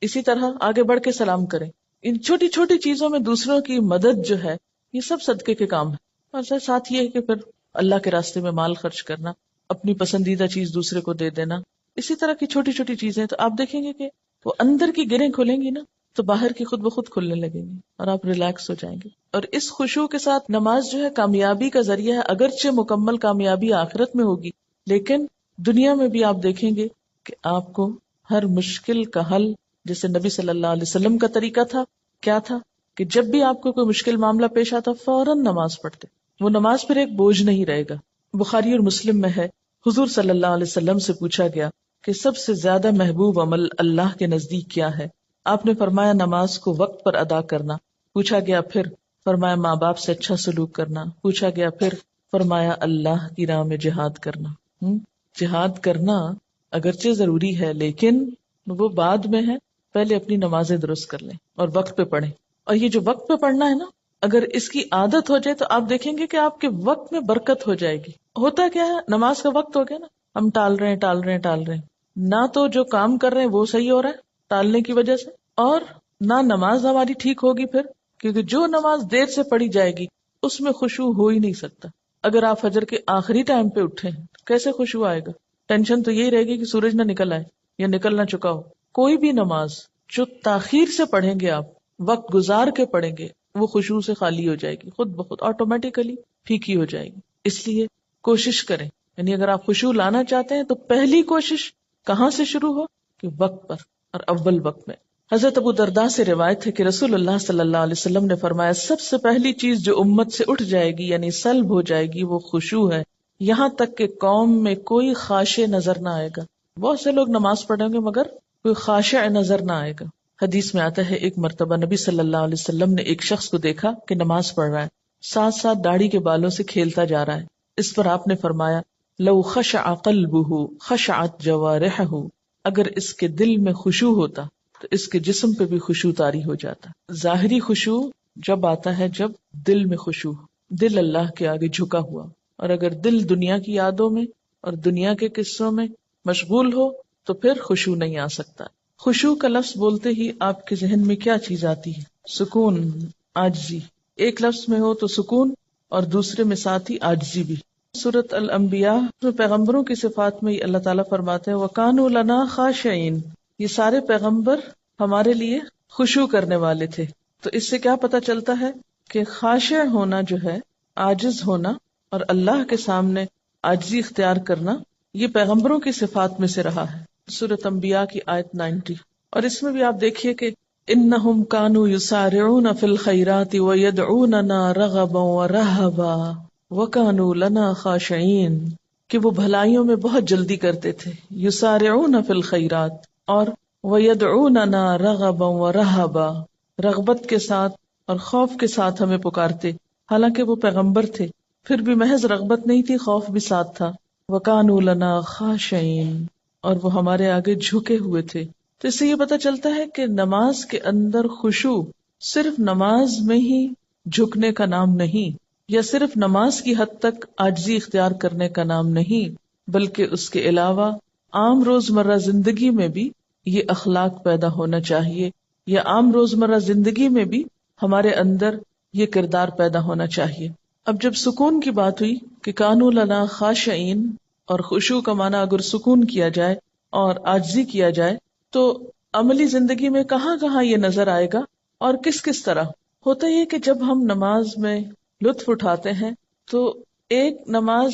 اسی طرح آگے بڑھ کے سلام کریں۔ ان چھوٹی چھوٹی چیزوں میں دوسروں کی مدد جو ہے یہ سب صدقے کے کام ہے۔ اور ساتھ یہ ہے کہ پھر اللہ کے راستے میں مال خرچ کرنا، اپنی پسندیدہ چیز دوسرے کو دے دینا، اسی طرح کی چھوٹی چھوٹی چیزیں، تو آپ دیکھیں گے کہ وہ اندر کی گرہیں کھلیں گی نا تو باہر کی خود بخود کھلنے لگیں گی اور آپ ریلیکس ہو جائیں گے۔ اور اس خشوع کے ساتھ نماز جو ہے کامیابی کا ذریعہ ہے، اگرچہ مکمل کامیابی آخرت میں ہوگی، لیکن دنیا میں بھی آپ دیکھیں گے کہ آپ کو ہر مشکل کا حل، جیسے نبی صلی اللہ علیہ وسلم کا طریقہ تھا، کیا تھا کہ جب بھی آپ کو کوئی مشکل معاملہ پیش آتا فوراً نماز پڑھتے، وہ نماز پھر ایک بوجھ نہیں رہے گا۔ بخاری اور مسلم میں ہے، حضور صلی اللہ علیہ وسلم سے پوچھا گیا کہ سب سے زیادہ محبوب عمل اللہ کے نزدیک کیا ہے؟ آپ نے فرمایا نماز کو وقت پر ادا کرنا۔ پوچھا گیا پھر؟ فرمایا ماں باپ سے اچھا سلوک کرنا۔ پوچھا گیا پھر؟ فرمایا اللہ کی راہ میں جہاد کرنا۔ جہاد کرنا اگرچہ ضروری ہے لیکن وہ بعد میں ہے، پہلے اپنی نمازیں درست کر لیں اور وقت پہ پڑھیں۔ اور یہ جو وقت پہ پڑھنا ہے نا، اگر اس کی عادت ہو جائے تو آپ دیکھیں گے کہ آپ کے وقت میں برکت ہو جائے گی۔ ہوتا کیا ہے، نماز کا وقت ہو گیا نا، ہم ٹال رہے ہیں، نہ تو جو کام کر رہے ہیں وہ صحیح ہو رہا ہے ٹالنے کی وجہ سے، اور نہ نماز ہماری ٹھیک ہوگی پھر، کیونکہ جو نماز دیر سے پڑھی جائے گی اس میں خشوع ہو ہی نہیں سکتا۔ اگر آپ فجر کے آخری ٹائم پہ اٹھے کیسے خشوع آئے گا؟ ٹینشن تو یہی رہے گی کہ سورج نہ نکل آئے یا نکل نہ چکا ہو۔ کوئی بھی نماز جو تاخیر سے پڑھیں گے، آپ وقت گزار کے پڑھیں گے، وہ خشوع سے خالی ہو جائے گی، خود بخود آٹومیٹیکلی پھیکی ہو جائے گی۔ اس لیے کوشش کریں، یعنی اگر آپ خشوع لانا چاہتے ہیں تو پہلی کوشش کہاں سے شروع ہو کہ وقت پر، اور اول وقت میں۔ حضرت ابو درداء سے روایت ہے کہ رسول اللہ صلی اللہ علیہ وسلم نے فرمایا سب سے پہلی چیز جو امت سے اٹھ جائے گی یعنی سلب ہو جائے گی وہ خشوع ہے، یہاں تک کہ قوم میں کوئی خاشع نظر نہ آئے گا۔ بہت سے لوگ نماز پڑھیں گے مگر کوئی خاشع نظر نہ آئے گا۔ حدیث میں آتا ہے ایک مرتبہ نبی صلی اللہ علیہ وسلم نے ایک شخص کو دیکھا کہ نماز پڑھ رہا ہے، ساتھ ساتھ داڑھی کے بالوں سے کھیلتا جا رہا ہے۔ اس پر آپ نے فرمایا لو خشع قلبہ خشعت جوارحہ، اگر اس کے دل میں خشوع ہوتا تو اس کے جسم پہ بھی خشوع طاری ہو جاتا۔ ظاہری خشوع جب آتا ہے جب دل میں خشوع، دل اللہ کے آگے جھکا ہوا، اور اگر دل دنیا کی یادوں میں اور دنیا کے قصوں میں مشغول ہو تو پھر خشوع نہیں آ سکتا۔ خشوع کا لفظ بولتے ہی آپ کے ذہن میں کیا چیز آتی ہے؟ سکون، عاجزی۔ ایک لفظ میں ہو تو سکون اور دوسرے میں ساتھ ہی عاجزی بھی۔ سورۃ الانبیاء میں پیغمبروں کی صفات میں اللہ تعالیٰ فرماتے ہیں وَكَانُوا لَنَا خَاشِعِينَ، یہ سارے پیغمبر ہمارے لیے خشوع کرنے والے تھے۔ تو اس سے کیا پتہ چلتا ہے کہ خاشع ہونا جو ہے، عاجز ہونا اور اللہ کے سامنے عاجزی اختیار کرنا، یہ پیغمبروں کی صفات میں سے رہا ہے۔ سورۃ انبیاء کی آیت 90۔ اور اس میں بھی آپ دیکھیے کہ انہم کانوا یسارعون فی الخیرات ویدعوننا رغبا ورہبا وکانوا لنا خاشعین، کہ وہ بھلائیوں میں بہت جلدی کرتے تھے، یسارعون فی الخیرات، اور ویدعوننا رغبا ورہبا، رغبت کے ساتھ اور خوف کے ساتھ ہمیں پکارتے، حالانکہ وہ پیغمبر تھے، پھر بھی محض رغبت نہیں تھی، خوف بھی ساتھ تھا۔ وَكَانُوا لَنَا خَاشِعِينَ، اور وہ ہمارے آگے جھکے ہوئے تھے۔ تو اس سے یہ پتہ چلتا ہے کہ نماز کے اندر خشوع صرف نماز میں ہی جھکنے کا نام نہیں، یا صرف نماز کی حد تک عاجزی اختیار کرنے کا نام نہیں، بلکہ اس کے علاوہ عام روزمرہ زندگی میں بھی یہ اخلاق پیدا ہونا چاہیے، یا عام روزمرہ زندگی میں بھی ہمارے اندر یہ کردار پیدا ہونا چاہیے۔ اب جب سکون کی بات ہوئی کہ کانوا لنا خاشعین، اور خشوع کا معنی اگر سکون کیا جائے اور عاجزی کیا جائے تو عملی زندگی میں کہاں کہاں یہ نظر آئے گا اور کس کس طرح ہوتا یہ کہ جب ہم نماز میں لطف اٹھاتے ہیں تو ایک نماز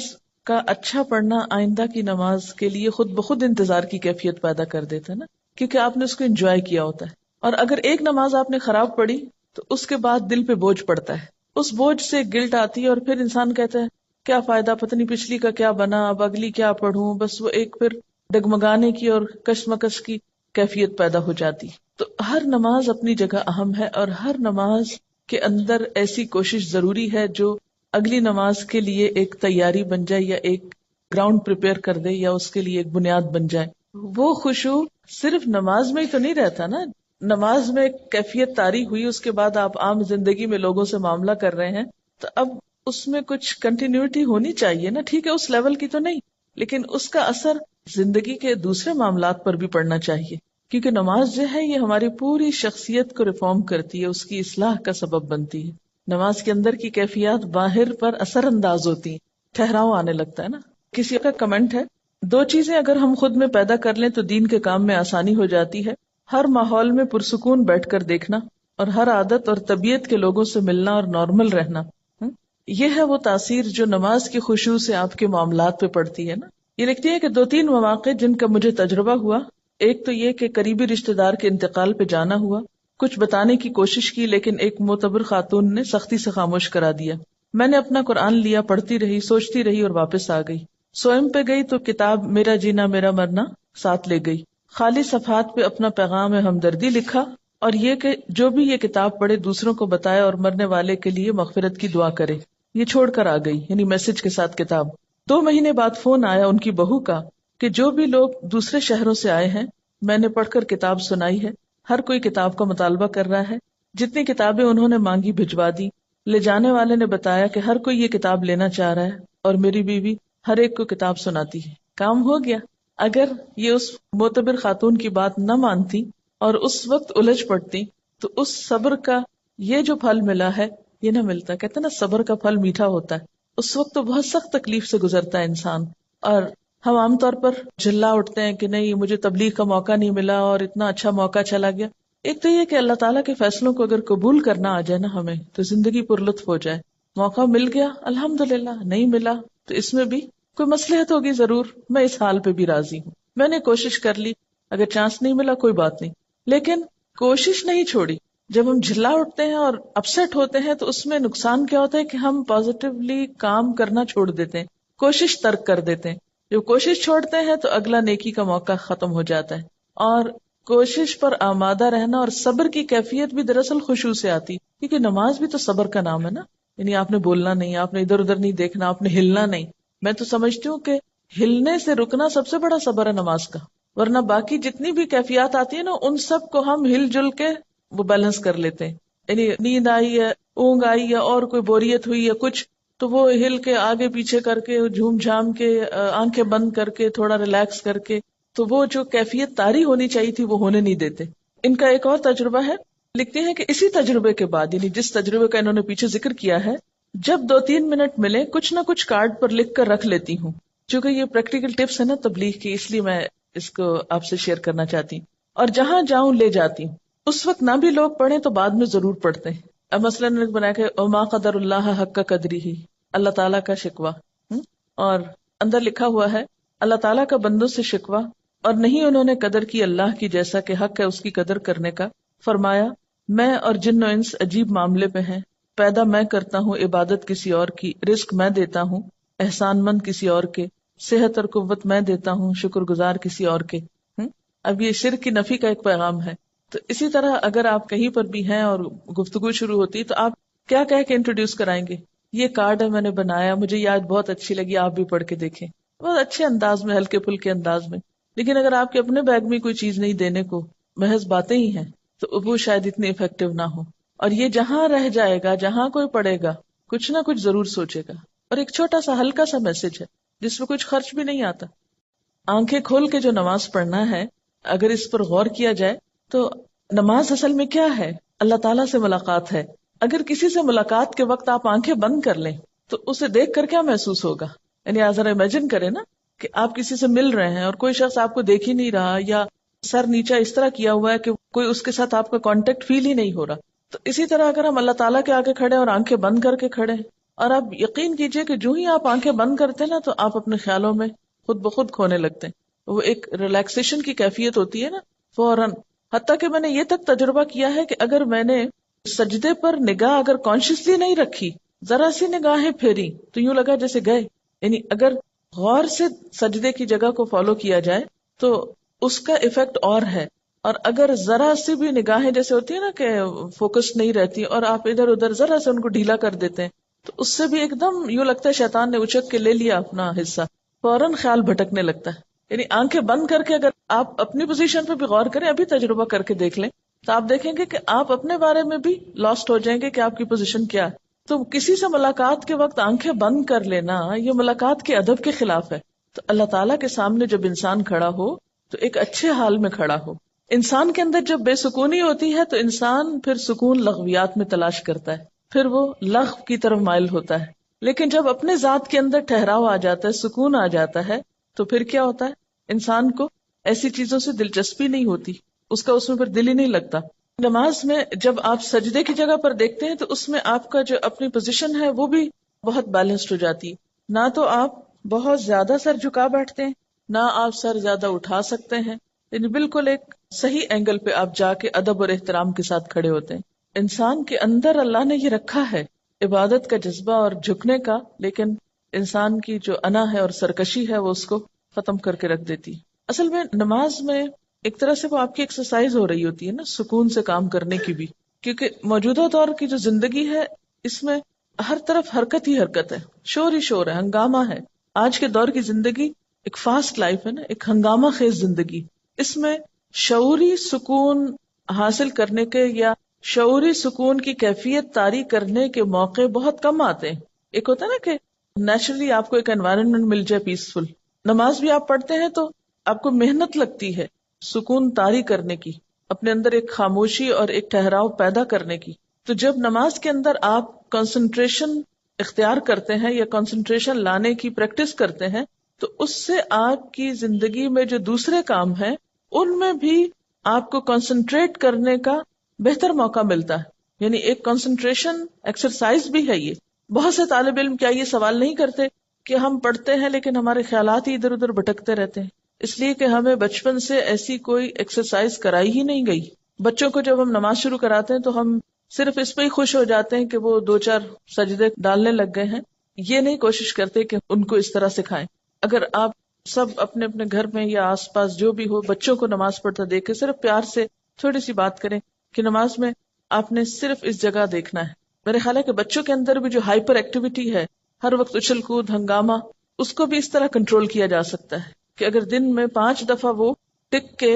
کا اچھا پڑھنا آئندہ کی نماز کے لیے خود بخود انتظار کی کیفیت پیدا کر دیتا ہے نا، کیونکہ آپ نے اس کو انجوائے کیا ہوتا ہے. اور اگر ایک نماز آپ نے خراب پڑھی تو اس کے بعد دل پہ بوجھ پڑتا ہے، اس بوجھ سے گلٹ آتی ہے، اور پھر انسان کہتا ہے کیا فائدہ، پتہ نہیں پچھلی کا کیا بنا، اب اگلی کیا پڑھوں. بس وہ ایک پھر ڈگمگانے کی اور کشمکش کی کیفیت پیدا ہو جاتی. تو ہر نماز اپنی جگہ اہم ہے، اور ہر نماز کے اندر ایسی کوشش ضروری ہے جو اگلی نماز کے لیے ایک تیاری بن جائے، یا ایک گراؤنڈ پریپئر کر دے، یا اس کے لیے ایک بنیاد بن جائے. وہ خشوع صرف نماز میں ہی تو نہیں رہتا نا. نماز میں ایک کیفیت طاری ہوئی، اس کے بعد آپ عام زندگی میں لوگوں سے معاملہ کر رہے ہیں، تو اب اس میں کچھ کنٹینیوٹی ہونی چاہیے نا. ٹھیک ہے اس لیول کی تو نہیں، لیکن اس کا اثر زندگی کے دوسرے معاملات پر بھی پڑنا چاہیے، کیونکہ نماز جو ہے یہ ہماری پوری شخصیت کو ریفارم کرتی ہے، اس کی اصلاح کا سبب بنتی ہے. نماز کے اندر کی کیفیات باہر پر اثر انداز ہوتی ہیں، ٹھہراؤ آنے لگتا ہے نا. کسی کا کمنٹ ہے، 2 چیزیں اگر ہم خود میں پیدا کر لیں تو دین کے کام میں آسانی ہو جاتی ہے: ہر ماحول میں پرسکون بیٹھ کر دیکھنا، اور ہر عادت اور طبیعت کے لوگوں سے ملنا اور نارمل رہنا. یہ ہے وہ تاثیر جو نماز کی خشوع سے آپ کے معاملات پہ پڑتی ہے نا. یہ لکھتی ہے کہ 2-3 مواقع جن کا مجھے تجربہ ہوا. ایک تو یہ کہ قریبی رشتہ دار کے انتقال پہ جانا ہوا. کچھ بتانے کی کوشش کی لیکن ایک معتبر خاتون نے سختی سے خاموش کرا دیا. میں نے اپنا قرآن لیا، پڑھتی رہی، سوچتی رہی اور واپس آ گئی. سوئم پہ گئی تو کتاب میرا جینا میرا مرنا ساتھ لے گئی. خالی صفحات پہ اپنا پیغام ہمدردی لکھا، اور یہ کہ جو بھی یہ کتاب پڑھے دوسروں کو بتائے اور مرنے والے کے لیے مغفرت کی دعا کرے. یہ چھوڑ کر آ گئی، یعنی میسج کے ساتھ کتاب. 2 مہینے بعد فون آیا ان کی بہو کا کہ جو بھی لوگ دوسرے شہروں سے آئے ہیں میں نے پڑھ کر کتاب سنائی ہے، ہر کوئی کتاب کا مطالبہ کر رہا ہے، جتنی کتابیں انہوں نے مانگی بھجوا دی. لے جانے والے نے بتایا کہ ہر کوئی یہ کتاب لینا چاہ رہا ہے، اور میری بیوی ہر ایک کو کتاب سناتی ہے. کام ہو گیا. اگر یہ اس معتبر خاتون کی بات نہ مانتی اور اس وقت الجھ پڑتی تو اس صبر کا یہ جو پھل ملا ہے یہ نہ ملتا. کہتے ہیں نا صبر کا پھل میٹھا ہوتا ہے. اس وقت تو بہت سخت تکلیف سے گزرتا ہے انسان، اور ہم عام طور پر جھلا اٹھتے ہیں کہ نہیں مجھے تبلیغ کا موقع نہیں ملا اور اتنا اچھا موقع چلا گیا. ایک تو یہ کہ اللہ تعالیٰ کے فیصلوں کو اگر قبول کرنا آ جائے نا ہمیں تو زندگی پر لطف ہو جائے. موقع مل گیا الحمدللہ، نہیں ملا تو اس میں بھی کوئی مصلحت ہوگی ضرور. میں اس حال پہ بھی راضی ہوں، میں نے کوشش کر لی، اگر چانس نہیں ملا کوئی بات نہیں، لیکن کوشش نہیں چھوڑی. جب ہم جھلا اٹھتے ہیں اور اپسیٹ ہوتے ہیں تو اس میں نقصان کیا ہوتا ہے کہ ہم پازیٹیولی کام کرنا چھوڑ دیتے ہیں، کوشش ترک کر دیتے ہیں. جو کوشش چھوڑتے ہیں تو اگلا نیکی کا موقع ختم ہو جاتا ہے. اور کوشش پر آمادہ رہنا اور صبر کی کیفیت بھی دراصل خشوع سے آتی، کیونکہ نماز بھی تو صبر کا نام ہے نا. یعنی آپ نے بولنا نہیں، آپ نے ادھر ادھر نہیں دیکھنا، آپ نے ہلنا نہیں. میں تو سمجھتی ہوں کہ ہلنے سے رکنا سب سے بڑا صبر ہے نماز کا، ورنہ باقی جتنی بھی کیفیات آتی ہیں نا ان سب کو ہم ہل جل کے وہ بیلنس کر لیتے ہیں. یعنی نیند آئی ہے، اونگ آئی ہے، اور کوئی بوریت ہوئی ہے کچھ، تو وہ ہل کے آگے پیچھے کر کے جھوم جھام کے آنکھیں بند کر کے تھوڑا ریلیکس کر کے، تو وہ جو کیفیت طاری ہونی چاہیے تھی وہ ہونے نہیں دیتے. ان کا ایک اور تجربہ ہے، لکھتے ہیں کہ اسی تجربے کے بعد، یعنی جس تجربے کا انہوں نے پیچھے ذکر کیا ہے، جب 2-3 منٹ ملے کچھ نہ کچھ کارڈ پر لکھ کر رکھ لیتی ہوں. چونکہ یہ پریکٹیکل ٹپس ہے نا تبلیغ کی، اس لیے میں اس کو آپ سے شیئر کرنا چاہتی ہوں. اور جہاں جاؤں لے جاتی ہوں. اس وقت نہ بھی لوگ پڑھیں تو بعد میں ضرور پڑھتے ہیں. اب مثلا نے بنایا کہ وما قدر اللہ حق قدری ہی، اللہ تعالیٰ کا شکوہ، اور اندر لکھا ہوا ہے اللہ تعالیٰ کا بندوں سے شکوہ، اور نہیں انہوں نے قدر کی اللہ کی جیسا کہ حق ہے اس کی قدر کرنے کا. فرمایا میں اور جن و انس عجیب معاملے پہ ہیں. پیدا میں کرتا ہوں، عبادت کسی اور کی، رزق میں دیتا ہوں، احسان مند کسی اور کے، صحت اور قوت میں دیتا ہوں، شکر گزار کسی اور کے. اب یہ شرک کی نفی کا ایک پیغام ہے. تو اسی طرح اگر آپ کہیں پر بھی ہیں اور گفتگو شروع ہوتی تو آپ کیا کہہ کے انٹروڈیوس کرائیں گے؟ یہ کارڈ ہے میں نے بنایا، مجھے یہ آج بہت اچھی لگی، آپ بھی پڑھ کے دیکھیں. بہت اچھے انداز میں، ہلکے پھلکے انداز میں. لیکن اگر آپ کے اپنے بیگ میں کوئی چیز نہیں دینے کو، محض باتیں ہی ہیں، تو وہ شاید اتنی افیکٹو نہ ہو. اور یہ جہاں رہ جائے گا، جہاں کوئی پڑھے گا، کچھ نہ کچھ ضرور سوچے گا. اور ایک چھوٹا سا ہلکا سا میسج ہے جس میں کچھ خرچ بھی نہیں آتا. آنکھیں کھول کے جو نماز پڑھنا ہے، اگر اس پر غور کیا جائے تو نماز اصل میں کیا ہے؟ اللہ تعالیٰ سے ملاقات ہے. اگر کسی سے ملاقات کے وقت آپ آنکھیں بند کر لیں تو اسے دیکھ کر کیا محسوس ہوگا؟ یعنی آپ ذرا امیجن کریں نا کہ آپ کسی سے مل رہے ہیں اور کوئی شخص آپ کو دیکھ ہی نہیں رہا، یا سر نیچا اس طرح کیا ہوا ہے کہ کوئی اس کے ساتھ آپ کا کانٹیکٹ فیل ہی نہیں ہو رہا. تو اسی طرح اگر ہم اللہ تعالیٰ کے آگے کھڑے اور آنکھیں بند کر کے کھڑے ہیں اور آپ یقین کیجئے کہ جو ہی آپ آنکھیں بند کرتے ہیں نا تو آپ اپنے خیالوں میں خود بخود کھونے لگتے ہیں. وہ ایک ریلیکسیشن کی کیفیت ہوتی ہے نا فوراً. حتیٰ کہ میں نے یہ تک تجربہ کیا ہے کہ اگر میں نے سجدے پر نگاہ اگر کانشیسلی نہیں رکھی، ذرا سی نگاہیں پھیری تو یوں لگا جیسے گئے. یعنی اگر غور سے سجدے کی جگہ کو فالو کیا جائے تو اس کا ایفیکٹ اور ہے. اور اگر ذرا سی بھی نگاہیں جیسے ہوتی ہے نا کہ فوکس نہیں رہتی اور آپ ادھر ادھر ذرا سے ان کو ڈھیلا کر دیتے ہیں تو اس سے بھی ایک دم یوں لگتا ہے شیطان نے اچک کے لے لیا اپنا حصہ، فوراً خیال بھٹکنے لگتا ہے. یعنی آنکھیں بند کر کے اگر آپ اپنی پوزیشن پہ بھی غور کریں، ابھی تجربہ کر کے دیکھ لیں تو آپ دیکھیں گے کہ آپ اپنے بارے میں بھی لاسٹ ہو جائیں گے کہ آپ کی پوزیشن کیا ہے. تو کسی سے ملاقات کے وقت آنکھیں بند کر لینا یہ ملاقات کے ادب کے خلاف ہے. تو اللہ تعالیٰ کے سامنے جب انسان کھڑا ہو تو ایک اچھے حال میں کھڑا ہو. انسان کے اندر جب بے سکونی ہوتی ہے تو انسان پھر سکون لغویات میں تلاش کرتا ہے، پھر وہ لغو کی طرف مائل ہوتا ہے. لیکن جب اپنے ذات کے اندر ٹھہراؤ آ جاتا ہے، سکون آ جاتا ہے، تو پھر کیا ہوتا ہے، انسان کو ایسی چیزوں سے دلچسپی نہیں ہوتی، اس کا اس میں پھر دل ہی نہیں لگتا. نماز میں جب آپ سجدے کی جگہ پر دیکھتے ہیں تو اس میں آپ کا جو اپنی پوزیشن ہے وہ بھی بہت بیلنسڈ ہو جاتی ہے. نہ تو آپ بہت زیادہ سر جھکا بیٹھتے ہیں، نہ آپ سر زیادہ اٹھا سکتے ہیں، یعنی بالکل ایک صحیح اینگل پہ آپ جا کے ادب اور احترام کے ساتھ کھڑے ہوتے ہیں. انسان کے اندر اللہ نے یہ رکھا ہے عبادت کا جذبہ اور جھکنے کا، لیکن انسان کی جو انا ہے اور سرکشی ہے وہ اس کو ختم کر کے رکھ دیتی. اصل میں نماز میں ایک طرح سے وہ آپ کی ایکسرسائز ہو رہی ہوتی ہے نا، سکون سے کام کرنے کی بھی، کیونکہ موجودہ دور کی جو زندگی ہے اس میں ہر طرف حرکت ہی حرکت ہے، شور ہی شور ہے، ہنگامہ ہے. آج کے دور کی زندگی ایک فاسٹ لائف ہے نا، ایک ہنگامہ خیز زندگی. اس میں شعوری سکون حاصل کرنے کے یا شعوری سکون کی کیفیت طاری کرنے کے موقع بہت کم آتے ہیں. ایک ہوتا ہے نا کہ نیچرلی آپ کو ایک انوائرنمنٹ مل جائے پیسفل. نماز بھی آپ پڑھتے ہیں تو آپ کو محنت لگتی ہے سکون طاری کرنے کی، اپنے اندر ایک خاموشی اور ایک ٹھہراؤ پیدا کرنے کی. تو جب نماز کے اندر آپ کنسنٹریشن اختیار کرتے ہیں یا کنسنٹریشن لانے کی پریکٹس کرتے ہیں تو اس سے آپ کی زندگی میں جو دوسرے کام ہیں ان میں بھی آپ کو کنسنٹریٹ کرنے کا بہتر موقع ملتا ہے. یعنی ایک کنسنٹریشن ایکسرسائز بھی ہے یہ. بہت سے طالب علم کیا یہ سوال نہیں کرتے کہ ہم پڑھتے ہیں لیکن ہمارے خیالات ہی ادھر ادھر بھٹکتے رہتے ہیں؟ اس لیے کہ ہمیں بچپن سے ایسی کوئی ایکسرسائز کرائی ہی نہیں گئی. بچوں کو جب ہم نماز شروع کراتے ہیں تو ہم صرف اس پہ ہی خوش ہو جاتے ہیں کہ وہ 2-4 سجدے ڈالنے لگ گئے ہیں، یہ نہیں کوشش کرتے کہ ان کو اس طرح سکھائیں. اگر آپ سب اپنے اپنے گھر میں یا آس پاس جو بھی ہو بچوں کو نماز پڑھتا دیکھے، صرف پیار سے تھوڑی سی بات کریں کہ نماز میں آپ نے صرف اس جگہ دیکھنا ہے. میرے خیال ہے کہ بچوں کے اندر بھی جو ہائپر ایکٹیویٹی ہے، ہر وقت اچھل کود ہنگامہ، اس کو بھی اس طرح کنٹرول کیا جا سکتا ہے کہ اگر دن میں 5 دفعہ وہ ٹک کے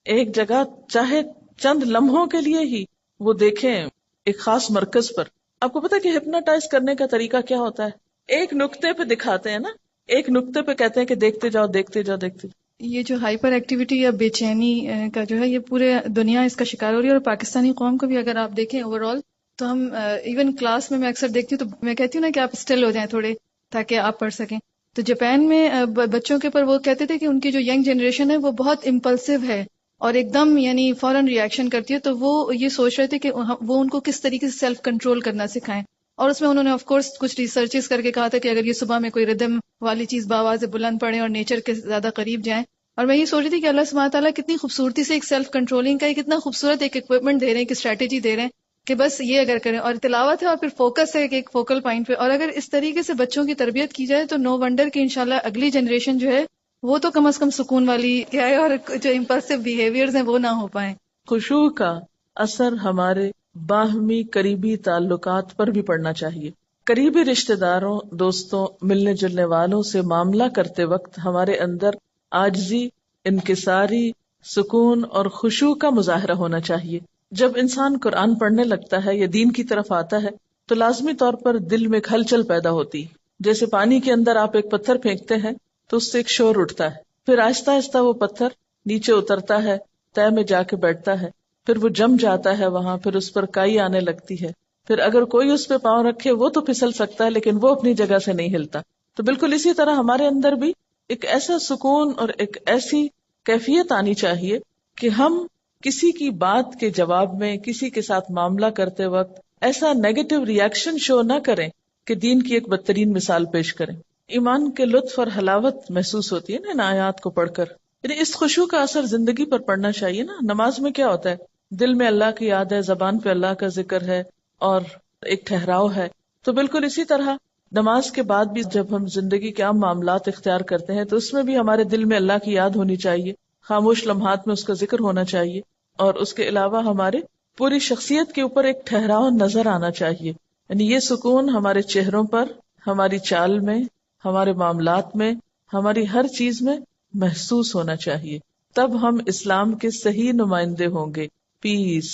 ایک جگہ چاہے چند لمحوں کے لیے ہی وہ دیکھیں ایک خاص مرکز پر. آپ کو پتا کہ ہپنوٹائز کرنے کا طریقہ کیا ہوتا ہے؟ ایک نقطے پہ دکھاتے ہیں نا، ایک نقطے پہ کہتے ہیں کہ دیکھتے جاؤ دیکھتے جاؤ دیکھتے جاؤ. یہ جو ہائپر ایکٹیویٹی یا بے چینی کا جو ہے یہ پورے دنیا اس کا شکار ہو رہی ہے، اور پاکستانی قوم کو بھی اگر آپ دیکھیں اوور آل تو ہم ایون کلاس میں اکثر دیکھتی ہوں تو میں کہتی ہوں نا کہ آپ اسٹل ہو جائیں تھوڑے تاکہ آپ پڑھ سکیں. تو جاپان میں بچوں کے اوپر وہ کہتے تھے کہ ان کی جو ینگ جنریشن ہے وہ بہت امپلسو ہے اور ایک دم یعنی فوراً ریئیکشن کرتی ہے، تو وہ یہ سوچ رہے تھے کہ وہ ان کو کس طریقے سے سیلف کنٹرول کرنا سکھائیں. اور اس میں انہوں نے آف کورس کچھ ریسرچز کر کے کہا تھا کہ اگر یہ صبح میں کوئی ردم والی چیز باواز بلند پڑھیں اور نیچر کے زیادہ قریب جائیں. اور میں یہ سوچ رہی تھی کہ اللہ سبحانہ تعالیٰ کتنی خوبصورتی سے ایک سیلف کنٹرولنگ کا کتنا خوبصورت ایک اکوپمنٹ دے رہے ہیں، ایک اسٹریٹجی دے رہے ہیں کہ بس یہ اگر کریں، اور تلاوت ہے اور پھر فوکس ہے ایک فوکل پوائنٹ پہ. اور اگر اس طریقے سے بچوں کی تربیت کی جائے تو نو ونڈر کہ انشاءاللہ اگلی جنریشن جو ہے وہ تو کم از کم سکون والی کیا ہے، اور جو امپلسو بیہیویئرز ہیں وہ نہ ہو پائیں. خشوع کا اثر ہمارے باہمی قریبی تعلقات پر بھی پڑنا چاہیے. قریبی رشتہ داروں، دوستوں، ملنے جلنے والوں سے معاملہ کرتے وقت ہمارے اندر عاجزی، انکساری، سکون اور خشوع کا مظاہرہ ہونا چاہیے. جب انسان قرآن پڑھنے لگتا ہے یا دین کی طرف آتا ہے تو لازمی طور پر دل میں ایک ہلچل پیدا ہوتی. جیسے پانی کے اندر آپ ایک پتھر پھینکتے ہیں تو اس سے ایک شور اٹھتا ہے، پھر آہستہ آہستہ وہ پتھر نیچے اترتا ہے، تہہ میں جا کے بیٹھتا ہے، پھر وہ جم جاتا ہے وہاں، پھر اس پر کائی آنے لگتی ہے، پھر اگر کوئی اس پہ پاؤں رکھے وہ تو پھسل سکتا ہے لیکن وہ اپنی جگہ سے نہیں ہلتا. تو بالکل اسی طرح ہمارے اندر بھی ایک ایسا سکون اور ایک ایسی کیفیت آنی چاہیے کہ ہم کسی کی بات کے جواب میں کسی کے ساتھ معاملہ کرتے وقت ایسا نیگیٹو ریئیکشن شو نہ کریں کہ دین کی ایک بدترین مثال پیش کریں. ایمان کے لطف اور حلاوت محسوس ہوتی ہے نا ان آیات کو پڑھ کر. یعنی اس خشوع کا اثر زندگی پر پڑنا چاہیے نا. نماز میں کیا ہوتا ہے؟ دل میں اللہ کی یاد ہے، زبان پہ اللہ کا ذکر ہے اور ایک ٹھہراؤ ہے. تو بالکل اسی طرح نماز کے بعد بھی جب ہم زندگی کے عام معاملات اختیار کرتے ہیں تو اس میں بھی ہمارے دل میں اللہ کی یاد ہونی چاہیے، خاموش لمحات میں اس کا ذکر ہونا چاہیے، اور اس کے علاوہ ہمارے پوری شخصیت کے اوپر ایک ٹھہراؤ نظر آنا چاہیے. یعنی یہ سکون ہمارے چہروں پر، ہماری چال میں، ہمارے معاملات میں، ہماری ہر چیز میں محسوس ہونا چاہیے. تب ہم اسلام کے صحیح نمائندے ہوں گے. پیس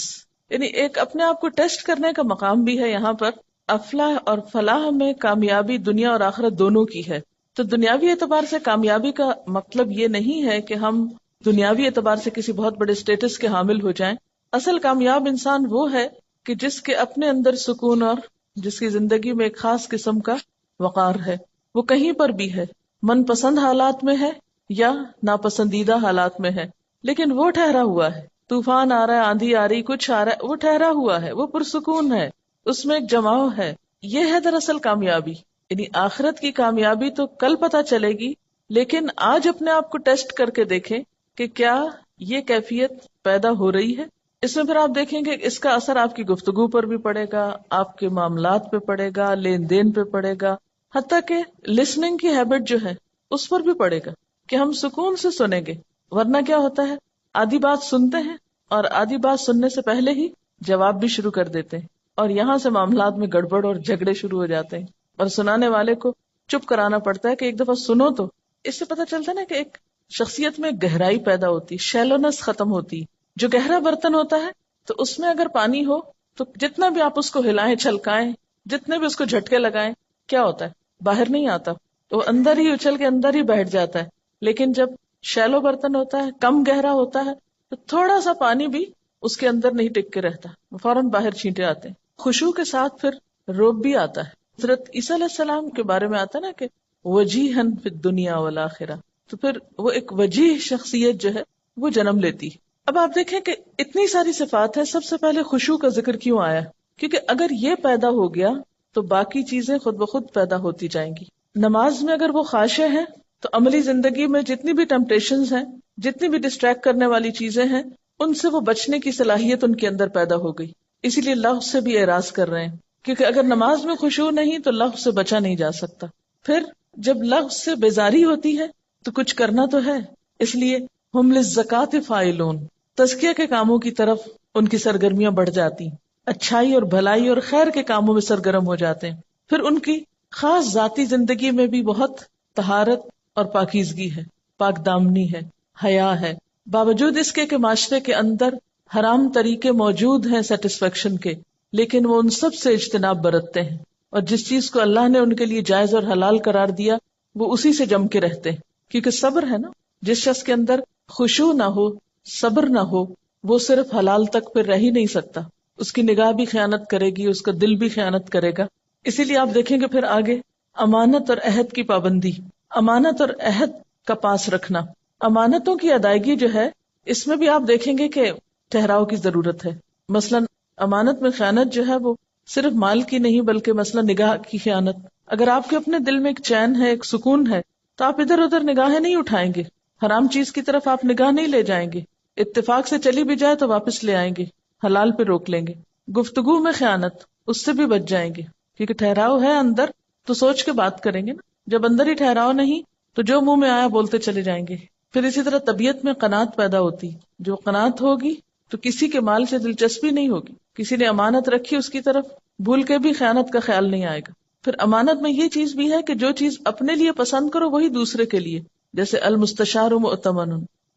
یعنی ایک اپنے آپ کو ٹیسٹ کرنے کا مقام بھی ہے یہاں پر. افلاح اور فلاح میں کامیابی دنیا اور آخرت دونوں کی ہے. تو دنیاوی اعتبار سے کامیابی کا مطلب یہ نہیں ہے کہ ہم دنیاوی اعتبار سے کسی بہت بڑے سٹیٹس کے حامل ہو جائیں. اصل کامیاب انسان وہ ہے کہ جس کے اپنے اندر سکون اور جس کی زندگی میں ایک خاص قسم کا وقار ہے. وہ کہیں پر بھی ہے، من پسند حالات میں ہے یا ناپسندیدہ حالات میں ہے، لیکن وہ ٹھہرا ہوا ہے. طوفان آ رہا ہے، آندھی آ رہی، کچھ آ رہا ہے، وہ ٹھہرا ہوا ہے، وہ پرسکون ہے، اس میں ایک جماؤ ہے. یہ ہے دراصل کامیابی. یعنی آخرت کی کامیابی تو کل پتہ چلے گی، لیکن آج اپنے آپ کو ٹیسٹ کر کے دیکھیں کہ کیا یہ کیفیت پیدا ہو رہی ہے. اس میں پھر آپ دیکھیں کہ اس کا اثر آپ کی گفتگو پر بھی پڑے گا، آپ کے معاملات پہ پڑے گا، لین دین پہ پڑے گا، حتیٰ کہ لسننگ کی ہیبٹ جو ہے اس پر بھی پڑے گا کہ ہم سکون سے سنیں گے. ورنہ کیا ہوتا ہے، آدھی بات سنتے ہیں اور آدھی بات سننے سے پہلے ہی جواب بھی شروع کر دیتے ہیں، اور یہاں سے معاملات میں گڑبڑ اور جھگڑے شروع ہو جاتے ہیں، اور سنانے والے کو چپ کرانا پڑتا ہے کہ ایک دفعہ سنو. تو اس سے پتہ چلتا ہے نا کہ ایک شخصیت میں گہرائی پیدا ہوتی، شیلونس ختم ہوتی. جو گہرا برتن ہوتا ہے تو اس میں اگر پانی ہو تو جتنا بھی آپ اس کو ہلائیں چھلکائیں، جتنے بھی اس کو جھٹکے لگائیں، کیا ہوتا ہے؟ باہر نہیں آتا، وہ اندر ہی اچھل کے اندر ہی بیٹھ جاتا ہے. لیکن جب شیلو برتن ہوتا ہے، کم گہرا ہوتا ہے، تو تھوڑا سا پانی بھی اس کے اندر نہیں ٹک کے رہتا، فوراً باہر چھینٹے آتے ہیں. خشوع کے ساتھ پھر روب بھی آتا ہے. حضرت عیسیٰ علیہ السلام کے بارے میں آتا ہے نا کہ وجیہن فی الدنیا والآخرہ، تو پھر وہ ایک وجیح شخصیت جو ہے وہ جنم لیتی. اب آپ دیکھیں کہ اتنی ساری صفات ہیں، سب سے پہلے خشوع کا ذکر کیوں آیا؟ کیونکہ اگر یہ پیدا ہو گیا تو باقی چیزیں خود بخود پیدا ہوتی جائیں گی. نماز میں اگر وہ خاشع ہیں تو عملی زندگی میں جتنی بھی ٹیمپٹیشنز ہیں، جتنی بھی ڈسٹریکٹ کرنے والی چیزیں ہیں، ان سے وہ بچنے کی صلاحیت ان کے اندر پیدا ہو گئی. اسی لیے لغو سے بھی اعراض کر رہے ہیں، کیونکہ اگر نماز میں خشوع نہیں تو لغو سے بچا نہیں جا سکتا. پھر جب لغو سے بیزاری ہوتی ہے تو کچھ کرنا تو ہے، اس لیے ہم للزکاۃ فاعلون، تزکیہ کے کاموں کی طرف ان کی سرگرمیاں بڑھ جاتی، اچھائی اور بھلائی اور خیر کے کاموں میں سرگرم ہو جاتے ہیں. پھر ان کی خاص ذاتی زندگی میں بھی بہت طہارت اور پاکیزگی ہے، پاک دامنی ہے، حیا ہے، باوجود اس کے کہ معاشرے کے اندر حرام طریقے موجود ہیں سیٹسفیکشن کے، لیکن وہ ان سب سے اجتناب برتتے ہیں، اور جس چیز کو اللہ نے ان کے لیے جائز اور حلال قرار دیا وہ اسی سے جم کے رہتے ہیں. کیونکہ صبر ہے نا، جس شخص کے اندر خشوع نہ ہو، صبر نہ ہو، وہ صرف حلال تک پھر رہ ہی نہیں سکتا. اس کی نگاہ بھی خیانت کرے گی، اس کا دل بھی خیانت کرے گا. اسی لیے آپ دیکھیں گے پھر آگے امانت اور عہد کی پابندی، امانت اور عہد کا پاس رکھنا. امانتوں کی ادائیگی جو ہے اس میں بھی آپ دیکھیں گے کہ ٹھہراؤ کی ضرورت ہے. مثلا امانت میں خیانت جو ہے وہ صرف مال کی نہیں بلکہ مثلا نگاہ کی خیانت. اگر آپ کے اپنے دل میں ایک چین ہے، ایک سکون ہے، تو آپ ادھر ادھر نگاہیں نہیں اٹھائیں گے، حرام چیز کی طرف آپ نگاہ نہیں لے جائیں گے. اتفاق سے چلی بھی جائے تو واپس لے آئیں گے، حلال پہ روک لیں گے. گفتگو میں خیانت، اس سے بھی بچ جائیں گے، کیونکہ ٹھہراؤ ہے اندر تو سوچ کے بات کریں گے نا. جب اندر ہی ٹھہراؤ نہیں تو جو منہ میں آیا بولتے چلے جائیں گے. پھر اسی طرح طبیعت میں قناعت پیدا ہوتی، جو قناعت ہوگی تو کسی کے مال سے دلچسپی نہیں ہوگی. کسی نے امانت رکھی اس کی طرف بھول کے بھی خیانت کا خیال نہیں آئے گا. پھر امانت میں یہ چیز بھی ہے کہ جو چیز اپنے لیے پسند کرو وہی دوسرے کے لیے، جیسے المستشار مؤتمن،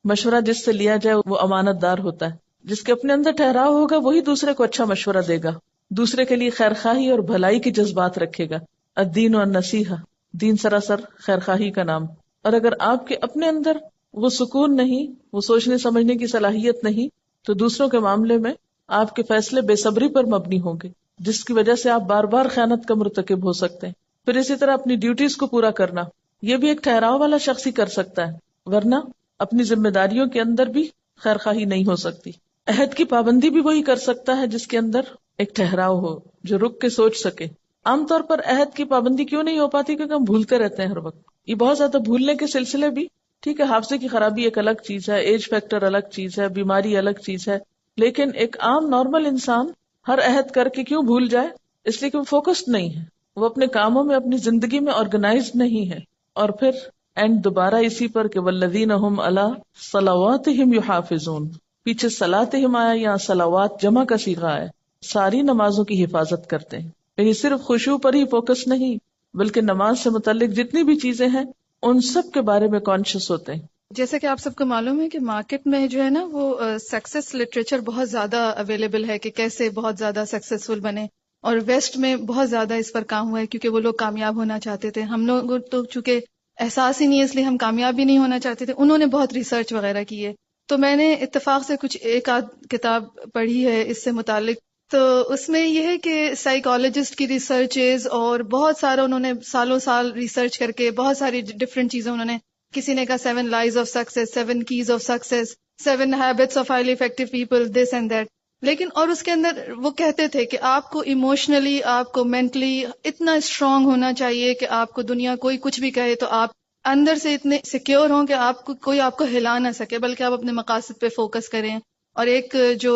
مشورہ جس سے لیا جائے وہ امانت دار ہوتا ہے. جس کے اپنے اندر ٹھہراؤ ہوگا وہی دوسرے کو اچھا مشورہ دے گا، دوسرے کے لیے خیرخواہی اور بھلائی کی جذبات رکھے گا. الدین والنصیحہ، دین سراسر خیرخواہی کا نام. اور اگر آپ کے اپنے اندر وہ سکون نہیں، وہ سوچنے سمجھنے کی صلاحیت نہیں، تو دوسروں کے معاملے میں آپ کے فیصلے بے صبری پر مبنی ہوں گے، جس کی وجہ سے آپ بار بار خیانت کا مرتکب ہو سکتے ہیں. پھر اسی طرح اپنی ڈیوٹیز کو پورا کرنا، یہ بھی ایک ٹھہراؤ والا شخص ہی کر سکتا ہے، ورنہ اپنی ذمہ داریوں کے اندر بھی خیرخواہی نہیں ہو سکتی. عہد کی پابندی بھی وہی کر سکتا ہے جس کے اندر ایک ٹھہراؤ ہو، جو رک کے سوچ سکے. عام طور پر عہد کی پابندی کیوں نہیں ہو پاتی؟ کیونکہ ہم بھولتے رہتے ہیں ہر وقت. یہ بہت زیادہ بھولنے کے سلسلے بھی ٹھیک ہے، حافظے کی خرابی ایک الگ چیز ہے، ایج فیکٹر الگ چیز ہے، بیماری الگ چیز ہے، لیکن ایک عام نارمل انسان ہر عہد کر کے کیوں بھول جائے؟ اس لیے کہ وہ فوکسڈ نہیں ہے، وہ اپنے کاموں میں، اپنی زندگی میں آرگنائزڈ نہیں ہے. اور پھر اینڈ دوبارہ اسی پر کہ والذین هم علی صلواتہم یحافظون، پیچھے صلاتہم آیا، یہاں صلوات جمع کا صیغہ ہے، ساری نمازوں کی حفاظت کرتے ہیں. یعنی صرف خشوع پر ہی فوکس نہیں، بلکہ نماز سے متعلق جتنی بھی چیزیں ہیں ان سب کے بارے میں کانشیس ہوتے ہیں. جیسے کہ آپ سب کو معلوم ہے کہ مارکیٹ میں جو ہے نا وہ سکسیس لٹریچر بہت زیادہ اویلیبل ہے کہ کیسے بہت زیادہ سکسیسفل بنے، اور ویسٹ میں بہت زیادہ اس پر کام ہوا ہے کیونکہ وہ لوگ کامیاب ہونا چاہتے تھے. ہم لوگ تو چونکہ احساس ہی نہیں ہے اس لیے ہم کامیاب بھی نہیں ہونا چاہتے تھے. انہوں نے بہت ریسرچ وغیرہ کی ہے. تو میں نے اتفاق سے کچھ ایک آدھ کتاب پڑھی ہے اس سے متعلق. تو اس میں یہ ہے کہ سائیکالوجسٹ کی ریسرچز اور بہت سارا انہوں نے سالوں سال ریسرچ کر کے بہت ساری ڈفرینٹ چیزیں انہوں نے، کسی نے کہا 7 لائز of success, 7 keys of success, 7 habits of highly effective people, this and that. لیکن اور اس کے اندر وہ کہتے تھے کہ آپ کو ایموشنلی، آپ کو مینٹلی اتنا اسٹرانگ ہونا چاہیے کہ آپ کو دنیا کوئی کچھ بھی کہے تو آپ اندر سے اتنے سیکیور ہوں کہ آپ کو کوئی آپ کو ہلا نہ سکے، بلکہ آپ اپنے مقاصد پہ فوکس کریں. اور ایک جو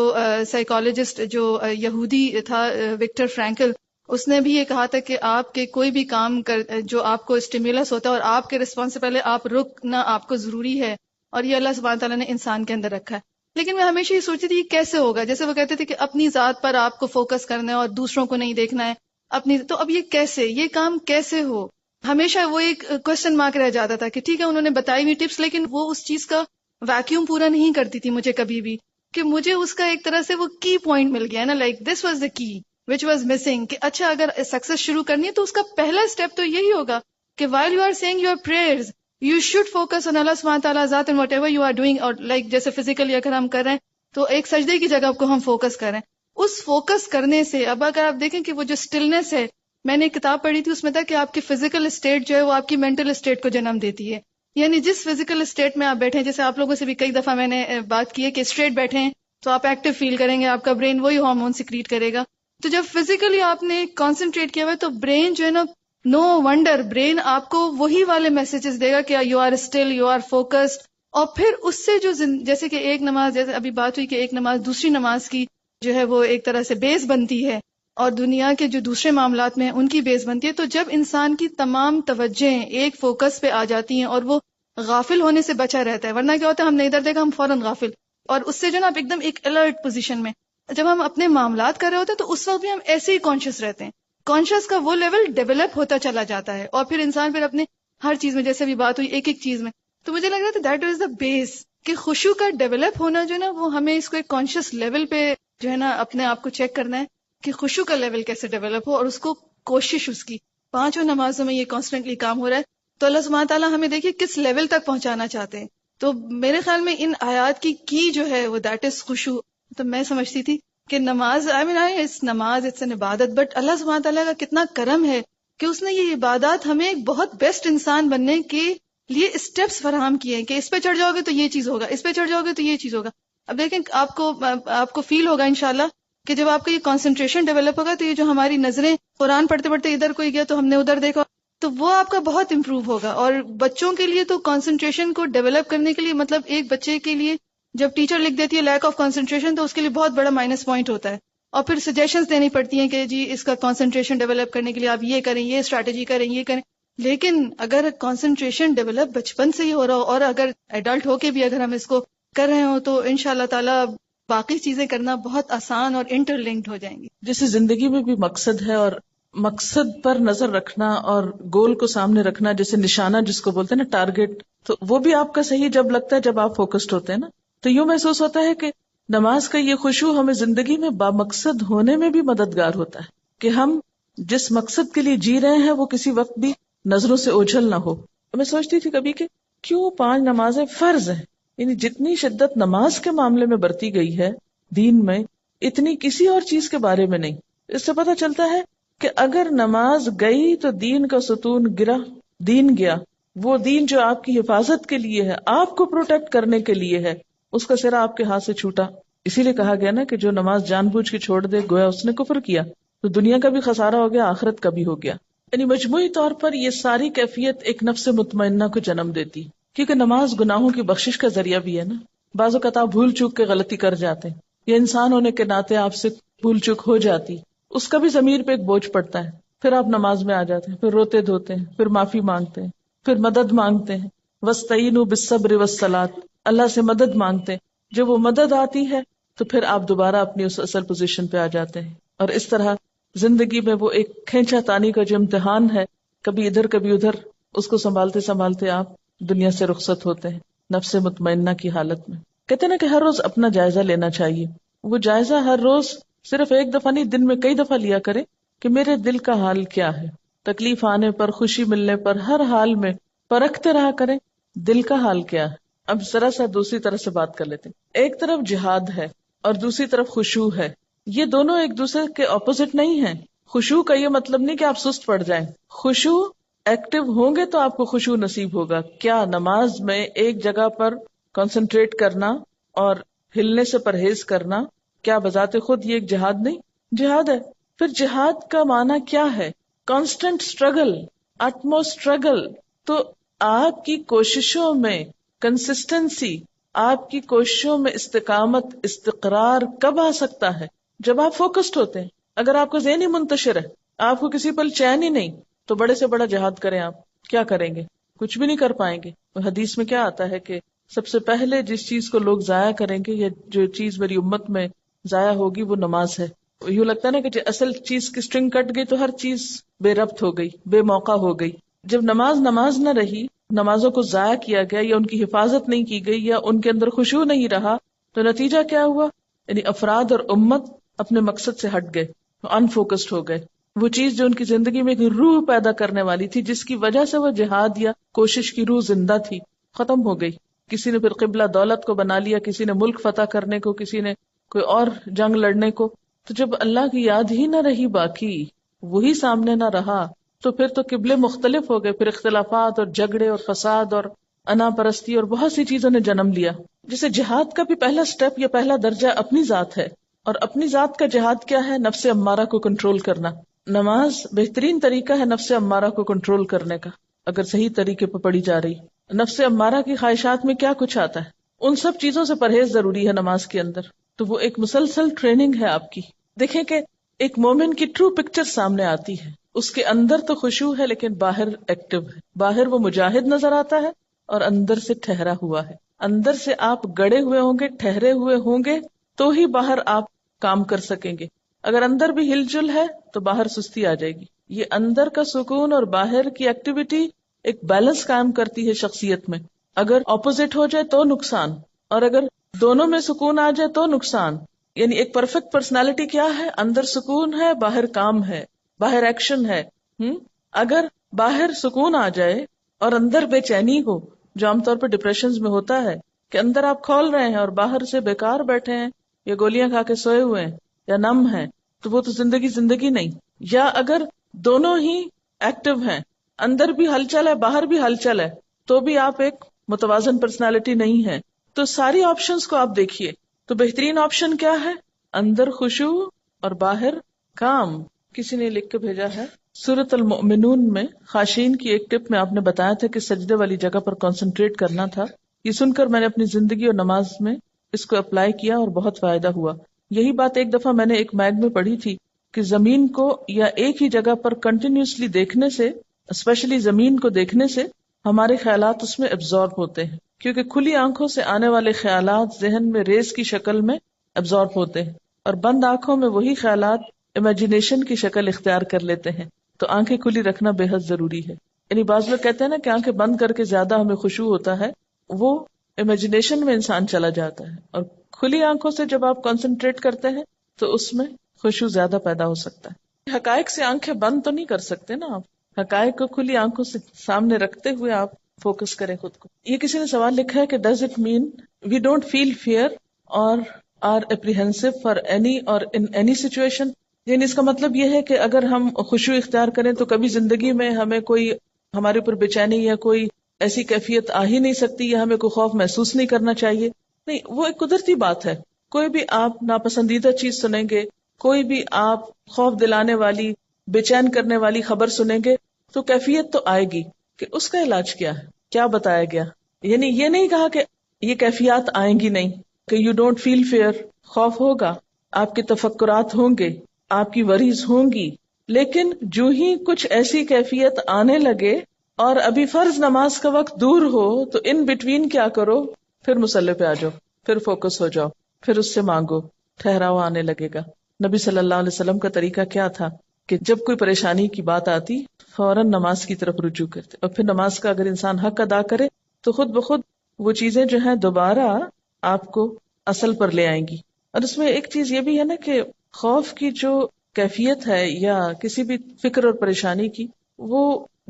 سائیکالوجسٹ جو یہودی تھا وکٹر فرینکل، اس نے بھی یہ کہا تھا کہ آپ کے کوئی بھی کام جو آپ کو اسٹیمیولس ہوتا ہے اور آپ کے رسپانس سے پہلے آپ رکنا آپ کو ضروری ہے، اور یہ اللہ سبحانہ تعالیٰ نے انسان کے اندر رکھا ہے. لیکن میں ہمیشہ یہ سوچتی تھی یہ کیسے ہوگا، جیسے وہ کہتے تھے کہ اپنی ذات پر آپ کو فوکس کرنا ہے اور دوسروں کو نہیں دیکھنا ہے اپنی. تو اب یہ کیسے، یہ کام کیسے ہو؟ ہمیشہ وہ ایک کوشچن مارک رہ جاتا تھا کہ ٹھیک ہے انہوں نے بتائی ہوئی ٹپس، لیکن وہ اس چیز کا ویکیوم پورا نہیں کرتی تھی مجھے کبھی بھی، کہ مجھے اس کا ایک طرح سے وہ کی پوائنٹ مل گیا ہے نا، لائک دس واز دا کی وچ واز مسنگ. کہ اچھا اگر سکسیس شروع کرنی ہے تو اس کا پہلا اسٹیپ تو یہی ہوگا کہ while you are saying your prayers you should focus on Allah subhanahu wa ta'ala ذات and whatever you are doing. اور لائک جیسے فزیکلی اگر ہم کر رہے ہیں تو ایک سجدے کی جگہ کو ہم فوکس کریں. اس فوکس کرنے سے اب اگر آپ دیکھیں کہ وہ جو اسٹلنس ہے، میں نے ایک کتاب پڑھی تھی اس میں تھا کہ آپ کی فزیکل اسٹیٹ جو ہے وہ آپ کی مینٹل اسٹیٹ کو جنم دیتی ہے. یعنی جس فزیکل اسٹیٹ میں آپ بیٹھے ہیں، جیسے آپ لوگوں سے بھی کئی دفعہ میں نے بات کی ہے کہ اسٹریٹ بیٹھے ہیں تو آپ ایکٹیو فیل کریں گے، آپ کا برین وہی ہارمون سیکریٹ کرے گا. تو جب فزیکلی آپ نے کانسنٹریٹ کیا ہوا ہے تو برین جو ہے نا، نو ونڈر برین آپ کو وہی والے میسیجز دے گا کہ you are still, you are focused. اور پھر اس سے جو جیسے کہ ایک نماز، جیسے ابھی بات ہوئی کہ ایک نماز دوسری نماز کی جو ہے وہ ایک طرح سے بیس بنتی ہے، اور دنیا کے جو دوسرے معاملات میں ہیں ان کی بیس بنتی ہے. تو جب انسان کی تمام توجہیں ایک فوکس پہ آ جاتی ہیں اور وہ غافل ہونے سے بچا رہتا ہے، ورنہ کیا ہوتا ہے ہم نے ادھر دیکھا ہم فوراً غافل، اور اس سے جو نا آپ ایک دم ایک الرٹ پوزیشن میں جب ہم اپنے معاملات کر رہے ہوتے ہیں تو اس وقت بھی ہم ایسے ہی کانشیس رہتے ہیں. کانشیس کا وہ لیول ڈیولپ ہوتا چلا جاتا ہے، اور پھر انسان پھر اپنے ہر چیز میں، جیسے بھی بات ہوئی ایک ایک چیز میں. تو مجھے لگ رہا تھا دیٹ از دا بیس کہ خشوع کا ڈیولپ ہونا جو ہے نا، وہ ہمیں اس کو ایک کانشیس لیول پہ جو ہے نا اپنے آپ کو چیک کرنا ہے کہ خشوع کا لیول کیسے ڈیولپ ہو، اور اس کو کوشش اس کی 5 نمازوں میں یہ کانسٹنٹلی کام ہو رہا ہے. تو اللہ سبحانہ تعالیٰ ہمیں دیکھیے کس لیول تک پہنچانا چاہتے ہیں. تو میرے خیال میں ان آیات کی جو ہے وہ دیٹ از خشوع. تو میں سمجھتی تھی کہ نماز نماز اٹس این عبادت، بٹ اللہ سبحانہ تعالیٰ کا کتنا کرم ہے کہ اس نے یہ عبادات ہمیں ایک بہت بیسٹ انسان بننے کے لیے اسٹیپس فراہم کیے ہیں کہ اس پہ چڑھ جاؤ گے تو یہ چیز ہوگا، اس پہ چڑھ جاؤ گے تو یہ چیز ہوگا. اب دیکھیں آپ کو فیل ہوگا انشاءاللہ کہ جب آپ کا یہ کانسنٹریشن ڈیولپ ہوگا تو یہ جو ہماری نظریں قرآن پڑھتے پڑھتے ادھر کوئی گیا تو ہم نے ادھر دیکھا، تو وہ آپ کا بہت امپروو ہوگا. اور بچوں کے لیے تو کانسنٹریشن کو ڈیولپ کرنے کے لیے، مطلب ایک بچے کے لیے جب ٹیچر لکھ دیتی ہے لیک آف کانسنٹریشن تو اس کے لیے بہت بڑا مائنس پوائنٹ ہوتا ہے، اور پھر سجیشنز دینی پڑتی ہیں کہ جی اس کا کانسنٹریشن ڈیولپ کرنے کے لیے آپ یہ کریں، یہ اسٹریٹجی کریں، یہ کریں. لیکن اگر کانسنٹریشن ڈیولپ بچپن سے ہی ہو رہا ہو، اور اگر ایڈلٹ ہو کے بھی اگر ہم اس کو کر رہے ہوں، تو انشاءاللہ تعالی باقی چیزیں کرنا بہت آسان اور انٹر لنکڈ ہو جائیں گی. جیسے زندگی میں بھی مقصد ہے، اور مقصد پر نظر رکھنا اور گول کو سامنے رکھنا، جیسے نشانہ جس کو بولتے ہیں نا، ٹارگٹ، تو وہ بھی آپ کا صحیح جب لگتا ہے جب آپ فوکسڈ ہوتے ہیں نا. تو یوں محسوس ہوتا ہے کہ نماز کا یہ خشوع ہمیں زندگی میں بامقصد ہونے میں بھی مددگار ہوتا ہے، کہ ہم جس مقصد کے لیے جی رہے ہیں وہ کسی وقت بھی نظروں سے اوجھل نہ ہو. میں سوچتی تھی کبھی کہ کیوں 5 نمازیں فرض ہیں، یعنی جتنی شدت نماز کے معاملے میں برتی گئی ہے دین میں، اتنی کسی اور چیز کے بارے میں نہیں. اس سے پتہ چلتا ہے کہ اگر نماز گئی تو دین کا ستون گرا، دین گیا. وہ دین جو آپ کی حفاظت کے لیے ہے، آپ کو پروٹیکٹ کرنے کے لیے ہے، اس کا سرا آپ کے ہاتھ سے چھوٹا. اسی لیے کہا گیا نا کہ جو نماز جان بوجھ کے چھوڑ دے گویا اس نے کفر کیا. تو دنیا کا بھی خسارہ ہو گیا، آخرت کا بھی ہو گیا. یعنی مجموعی طور پر یہ ساری کیفیت ایک نفس مطمئنہ کو جنم دیتی، کیونکہ نماز گناہوں کی بخشش کا ذریعہ بھی ہے نا. بعض اوقات آپ بھول چوک کے غلطی کر جاتے ہیں، یہ انسان ہونے کے ناطے آپ سے بھول چوک ہو جاتی، اس کا بھی ضمیر پہ ایک بوجھ پڑتا ہے. پھر آپ نماز میں آ جاتے ہیں، پھر روتے دھوتے ہیں، پھر معافی مانگتے ہیں، پھر مدد مانگتے ہیں. وَاسْتَعِینُوا بِالصَّبْرِ وَالصَّلَاةِ، اللہ سے مدد مانگتے ہیں. جب وہ مدد آتی ہے تو پھر آپ دوبارہ اپنی اس اصل پوزیشن پہ آ جاتے ہیں. اور اس طرح زندگی میں وہ ایک کھینچا تانی کا جو امتحان ہے، کبھی ادھر کبھی ادھر، اس کو سنبھالتے سنبھالتے آپ دنیا سے رخصت ہوتے ہیں نفس مطمئنہ کی حالت میں. کہتے ہیں نا کہ ہر روز اپنا جائزہ لینا چاہیے. وہ جائزہ ہر روز صرف ایک دفعہ نہیں، دن میں کئی دفعہ لیا کرے کہ میرے دل کا حال کیا ہے. تکلیف آنے پر، خوشی ملنے پر، ہر حال میں پرکھتے رہا کریں دل کا حال کیا ہے. اب ذرا سا دوسری طرح سے بات کر لیتے ہیں. ایک طرف جہاد ہے اور دوسری طرف خشوع ہے. یہ دونوں ایک دوسرے کے اپوزٹ نہیں ہیں. خشوع کا یہ مطلب نہیں کہ آپ سست پڑ جائیں. خشوع ایکٹیو ہوں گے تو آپ کو خشوع نصیب ہوگا. کیا نماز میں ایک جگہ پر کنسنٹریٹ کرنا اور ہلنے سے پرہیز کرنا، کیا بذات خود یہ ایک جہاد نہیں؟ جہاد ہے. پھر جہاد کا معنی کیا ہے؟ کانسٹنٹ اسٹرگل، اٹمو اسٹرگل. تو آپ کی کوششوں میں کنسسٹنسی، آپ کی کوششوں میں استقامت، استقرار کب آ سکتا ہے؟ جب آپ فوکسڈ ہوتے ہیں. اگر آپ کا ذہن ہی منتشر ہے، آپ کو کسی پل چین ہی نہیں، تو بڑے سے بڑا جہاد کریں، آپ کیا کریں گے؟ کچھ بھی نہیں کر پائیں گے. حدیث میں کیا آتا ہے کہ سب سے پہلے جس چیز کو لوگ ضائع کریں گے، یا جو چیز میری امت میں ضائع ہوگی، وہ نماز ہے. یوں لگتا ہے نا کہ اصل چیز کی اسٹرنگ کٹ گئی تو ہر چیز بے ربط ہو گئی، بے موقع ہو گئی. جب نماز نہ رہی، نمازوں کو ضائع کیا گیا یا ان کی حفاظت نہیں کی گئی یا ان کے اندر خشوع نہیں رہا، تو نتیجہ کیا ہوا؟ یعنی افراد اور امت اپنے مقصد سے ہٹ گئے، انفوکسڈ ہو گئے. وہ چیز جو ان کی زندگی میں ایک روح پیدا کرنے والی تھی، جس کی وجہ سے وہ جہاد یا کوشش کی روح زندہ تھی، ختم ہو گئی. کسی نے پھر قبلہ دولت کو بنا لیا، کسی نے ملک فتح کرنے کو، کسی نے کوئی اور جنگ لڑنے کو. تو جب اللہ کی یاد ہی نہ رہی، باقی وہی سامنے نہ رہا، تو پھر تو قبلے مختلف ہو گئے. پھر اختلافات اور جھگڑے اور فساد اور انا پرستی اور بہت سی چیزوں نے جنم لیا. جسے جہاد کا بھی پہلا سٹیپ یا پہلا درجہ اپنی ذات ہے. اور اپنی ذات کا جہاد کیا ہے؟ نفس امارہ کو کنٹرول کرنا. نماز بہترین طریقہ ہے نفس امارہ کو کنٹرول کرنے کا، اگر صحیح طریقے پہ پڑھی جا رہی. نفس امارہ کی خواہشات میں کیا کچھ آتا ہے، ان سب چیزوں سے پرہیز ضروری ہے نماز کے اندر. تو وہ ایک مسلسل ٹریننگ ہے آپ کی. دیکھیں کہ ایک مومن کی ٹرو پکچر سامنے آتی ہے. اس کے اندر تو خشوع ہے لیکن باہر ایکٹیو ہے. باہر وہ مجاہد نظر آتا ہے اور اندر سے ٹھہرا ہوا ہے. اندر سے آپ گڑے ہوئے ہوں گے، ٹھہرے ہوئے ہوں گے، تو ہی باہر آپ کام کر سکیں گے. اگر اندر بھی ہل جل ہے تو باہر سستی آ جائے گی. یہ اندر کا سکون اور باہر کی ایکٹیویٹی ایک بیلنس قائم کرتی ہے شخصیت میں. اگر اپوزٹ ہو جائے تو نقصان، اور اگر دونوں میں سکون آ جائے تو نقصان. یعنی ایک پرفیکٹ پرسنالٹی کیا ہے؟ اندر سکون ہے، باہر کام ہے، باہر ایکشن ہے. اگر باہر سکون آ جائے اور اندر بے چینی ہو، جو عام طور پر ڈپریشنز میں ہوتا ہے کہ اندر آپ کھول رہے ہیں اور باہر سے بیکار بیٹھے ہیں یا گولیاں کھا کے سوئے ہوئے ہیں یا نم ہیں، تو وہ تو زندگی نہیں. یا اگر دونوں ہی ایکٹیو ہیں، اندر بھی ہلچل ہے، باہر بھی ہلچل ہے، تو بھی آپ ایک متوازن پرسنالٹی نہیں ہے. تو ساری آپشنز کو آپ دیکھیے. تو بہترین آپشن کیا ہے؟ اندر خشوع اور باہر کام. کسی نے لکھ کے بھیجا ہے سورۃ المؤمنون میں خاشعین کی ایک ٹپ میں آپ نے بتایا تھا کہ سجدے والی جگہ پر کنسنٹریٹ کرنا تھا. یہ سن کر میں نے اپنی زندگی اور نماز میں اس کو اپلائی کیا اور بہت فائدہ ہوا. یہی بات ایک دفعہ میں نے ایک میگ میں پڑھی تھی کہ زمین کو یا ایک ہی جگہ پر کنٹینیوسلی دیکھنے سے، اسپیشلی زمین کو دیکھنے سے، ہمارے خیالات اس میں ایبزارب ہوتے ہیں. کیونکہ کھلی آنکھوں سے آنے والے خیالات ذہن میں ریز کی شکل میں ایبزارب ہوتے ہیں، اور بند آنکھوں میں وہی خیالات امیجنیشن کی شکل اختیار کر لیتے ہیں. تو آنکھیں کھلی رکھنا بے حد ضروری ہے. یعنی بعض لوگ کہتے ہیں نا کہ آنکھیں بند کر کے زیادہ ہمیں خشوع ہوتا ہے، وہ امیجنیشن میں انسان چلا جاتا ہے. اور کھلی آنکھوں سے جب آپ کنسنٹریٹ کرتے ہیں تو اس میں خشوع زیادہ پیدا ہو سکتا ہے. حقائق سے آنکھیں بند تو نہیں کر سکتے نا آپ، حقائق کو کھلی آنکھوں سے سامنے رکھتے ہوئے آپ فوکس کریں خود کو. یہ کسی نے سوال لکھا ہے کہ does it mean we don't feel fear or are apprehensive for any or in any situation? یعنی اس کا مطلب یہ ہے کہ اگر ہم خشوع اختیار کریں تو کبھی زندگی میں ہمیں کوئی ہمارے اوپر بے چینی یا کوئی ایسی کیفیت آ ہی نہیں سکتی، یا ہمیں کوئی خوف محسوس نہیں کرنا چاہیے. نہیں، وہ ایک قدرتی بات ہے. کوئی بھی آپ ناپسندیدہ چیز سنیں گے، کوئی بھی آپ خوف دلانے والی، بے چین کرنے والی خبر سنیں گے تو کیفیت تو آئے گی کہ اس کا علاج کیا ہے، کیا بتایا گیا. یعنی یہ نہیں کہا کہ یہ کیفیات آئیں گی نہیں، کہ یو ڈونٹ فیل فیئر. خوف ہوگا، آپ کے تفکرات ہوں گے، آپ کی وریز ہوں گی، لیکن جو ہی کچھ ایسی کیفیت آنے لگے اور ابھی فرض نماز کا وقت دور ہو تو ان بٹوین کیا کرو، پھر مصلی پہ آ جاؤ، پھر فوکس ہو جاؤ، پھر اس سے مانگو، ٹھہراؤ آنے لگے گا. نبی صلی اللہ علیہ وسلم کا طریقہ کیا تھا کہ جب کوئی پریشانی کی بات آتی فوراً نماز کی طرف رجوع کرتے، اور پھر نماز کا اگر انسان حق ادا کرے تو خود بخود وہ چیزیں جو ہیں دوبارہ آپ کو اصل پر لے آئیں گی. اور اس میں ایک چیز یہ بھی ہے نا کہ خوف کی جو کیفیت ہے یا کسی بھی فکر اور پریشانی کی، وہ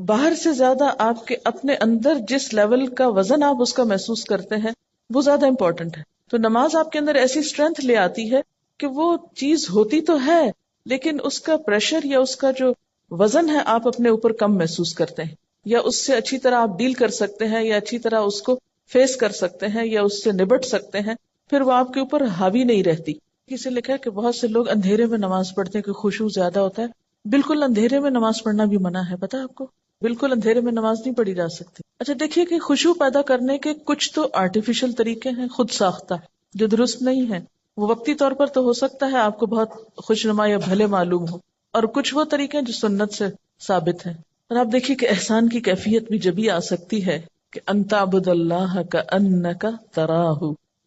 باہر سے زیادہ آپ کے اپنے اندر جس لیول کا وزن آپ اس کا محسوس کرتے ہیں وہ زیادہ امپورٹنٹ ہے. تو نماز آپ کے اندر ایسی اسٹرینتھ لے آتی ہے کہ وہ چیز ہوتی تو ہے لیکن اس کا پریشر یا اس کا جو وزن ہے آپ اپنے اوپر کم محسوس کرتے ہیں، یا اس سے اچھی طرح آپ ڈیل کر سکتے ہیں، یا اچھی طرح اس کو فیس کر سکتے ہیں، یا اس سے نبٹ سکتے ہیں. پھر وہ آپ کے اوپر حاوی نہیں رہتی. کسی لکھا ہے کہ بہت سے لوگ اندھیرے میں نماز پڑھتے ہیں کہ خشوع زیادہ ہوتا ہے. بالکل اندھیرے میں نماز پڑھنا بھی منع ہے، پتہ ہے آپ کو؟ بالکل اندھیرے میں نماز نہیں پڑھی جا سکتی. اچھا دیکھیے کہ خشوع پیدا کرنے کے کچھ تو آرٹیفیشل طریقے ہیں خود ساختہ جو درست نہیں ہے. وہ وقتی طور پر تو ہو سکتا ہے آپ کو بہت خوشنما یا بھلے معلوم ہو، اور کچھ وہ طریقے ہیں جو سنت سے ثابت ہیں. اور آپ دیکھیے کہ احسان کی کیفیت بھی جبھی آ سکتی ہے کہ ان تعبد اللہ کأنک تراہ،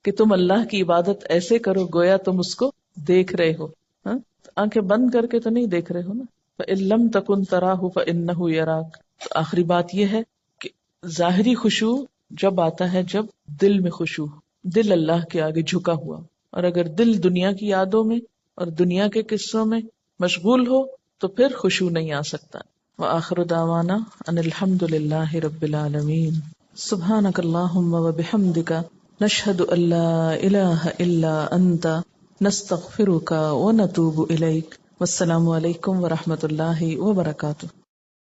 کہ تم اللہ کی عبادت ایسے کرو گویا تم اس کو دیکھ رہے ہو. آنکھیں بند کر کے تو نہیں دیکھ رہے ہو نا. فإن لم تکن تراہ فإنہ یراک. تو آخری بات یہ ہے کہ ظاہری خشوع جب آتا ہے جب دل میں خشوع، دل اللہ کے آگے جھکا ہوا. اور اگر دل دنیا کی یادوں میں اور دنیا کے قصوں میں مشغول ہو تو پھر خشوع نہیں آ سکتا. وآخر دعوانا ان الحمد للہ رب العالمین. سبحانک اللہم وبحمدک نشہد ان لا الہ الا انت نستغفرک ونتوب الیک. والسلام علیکم ورحمۃ اللہ وبرکاتہ.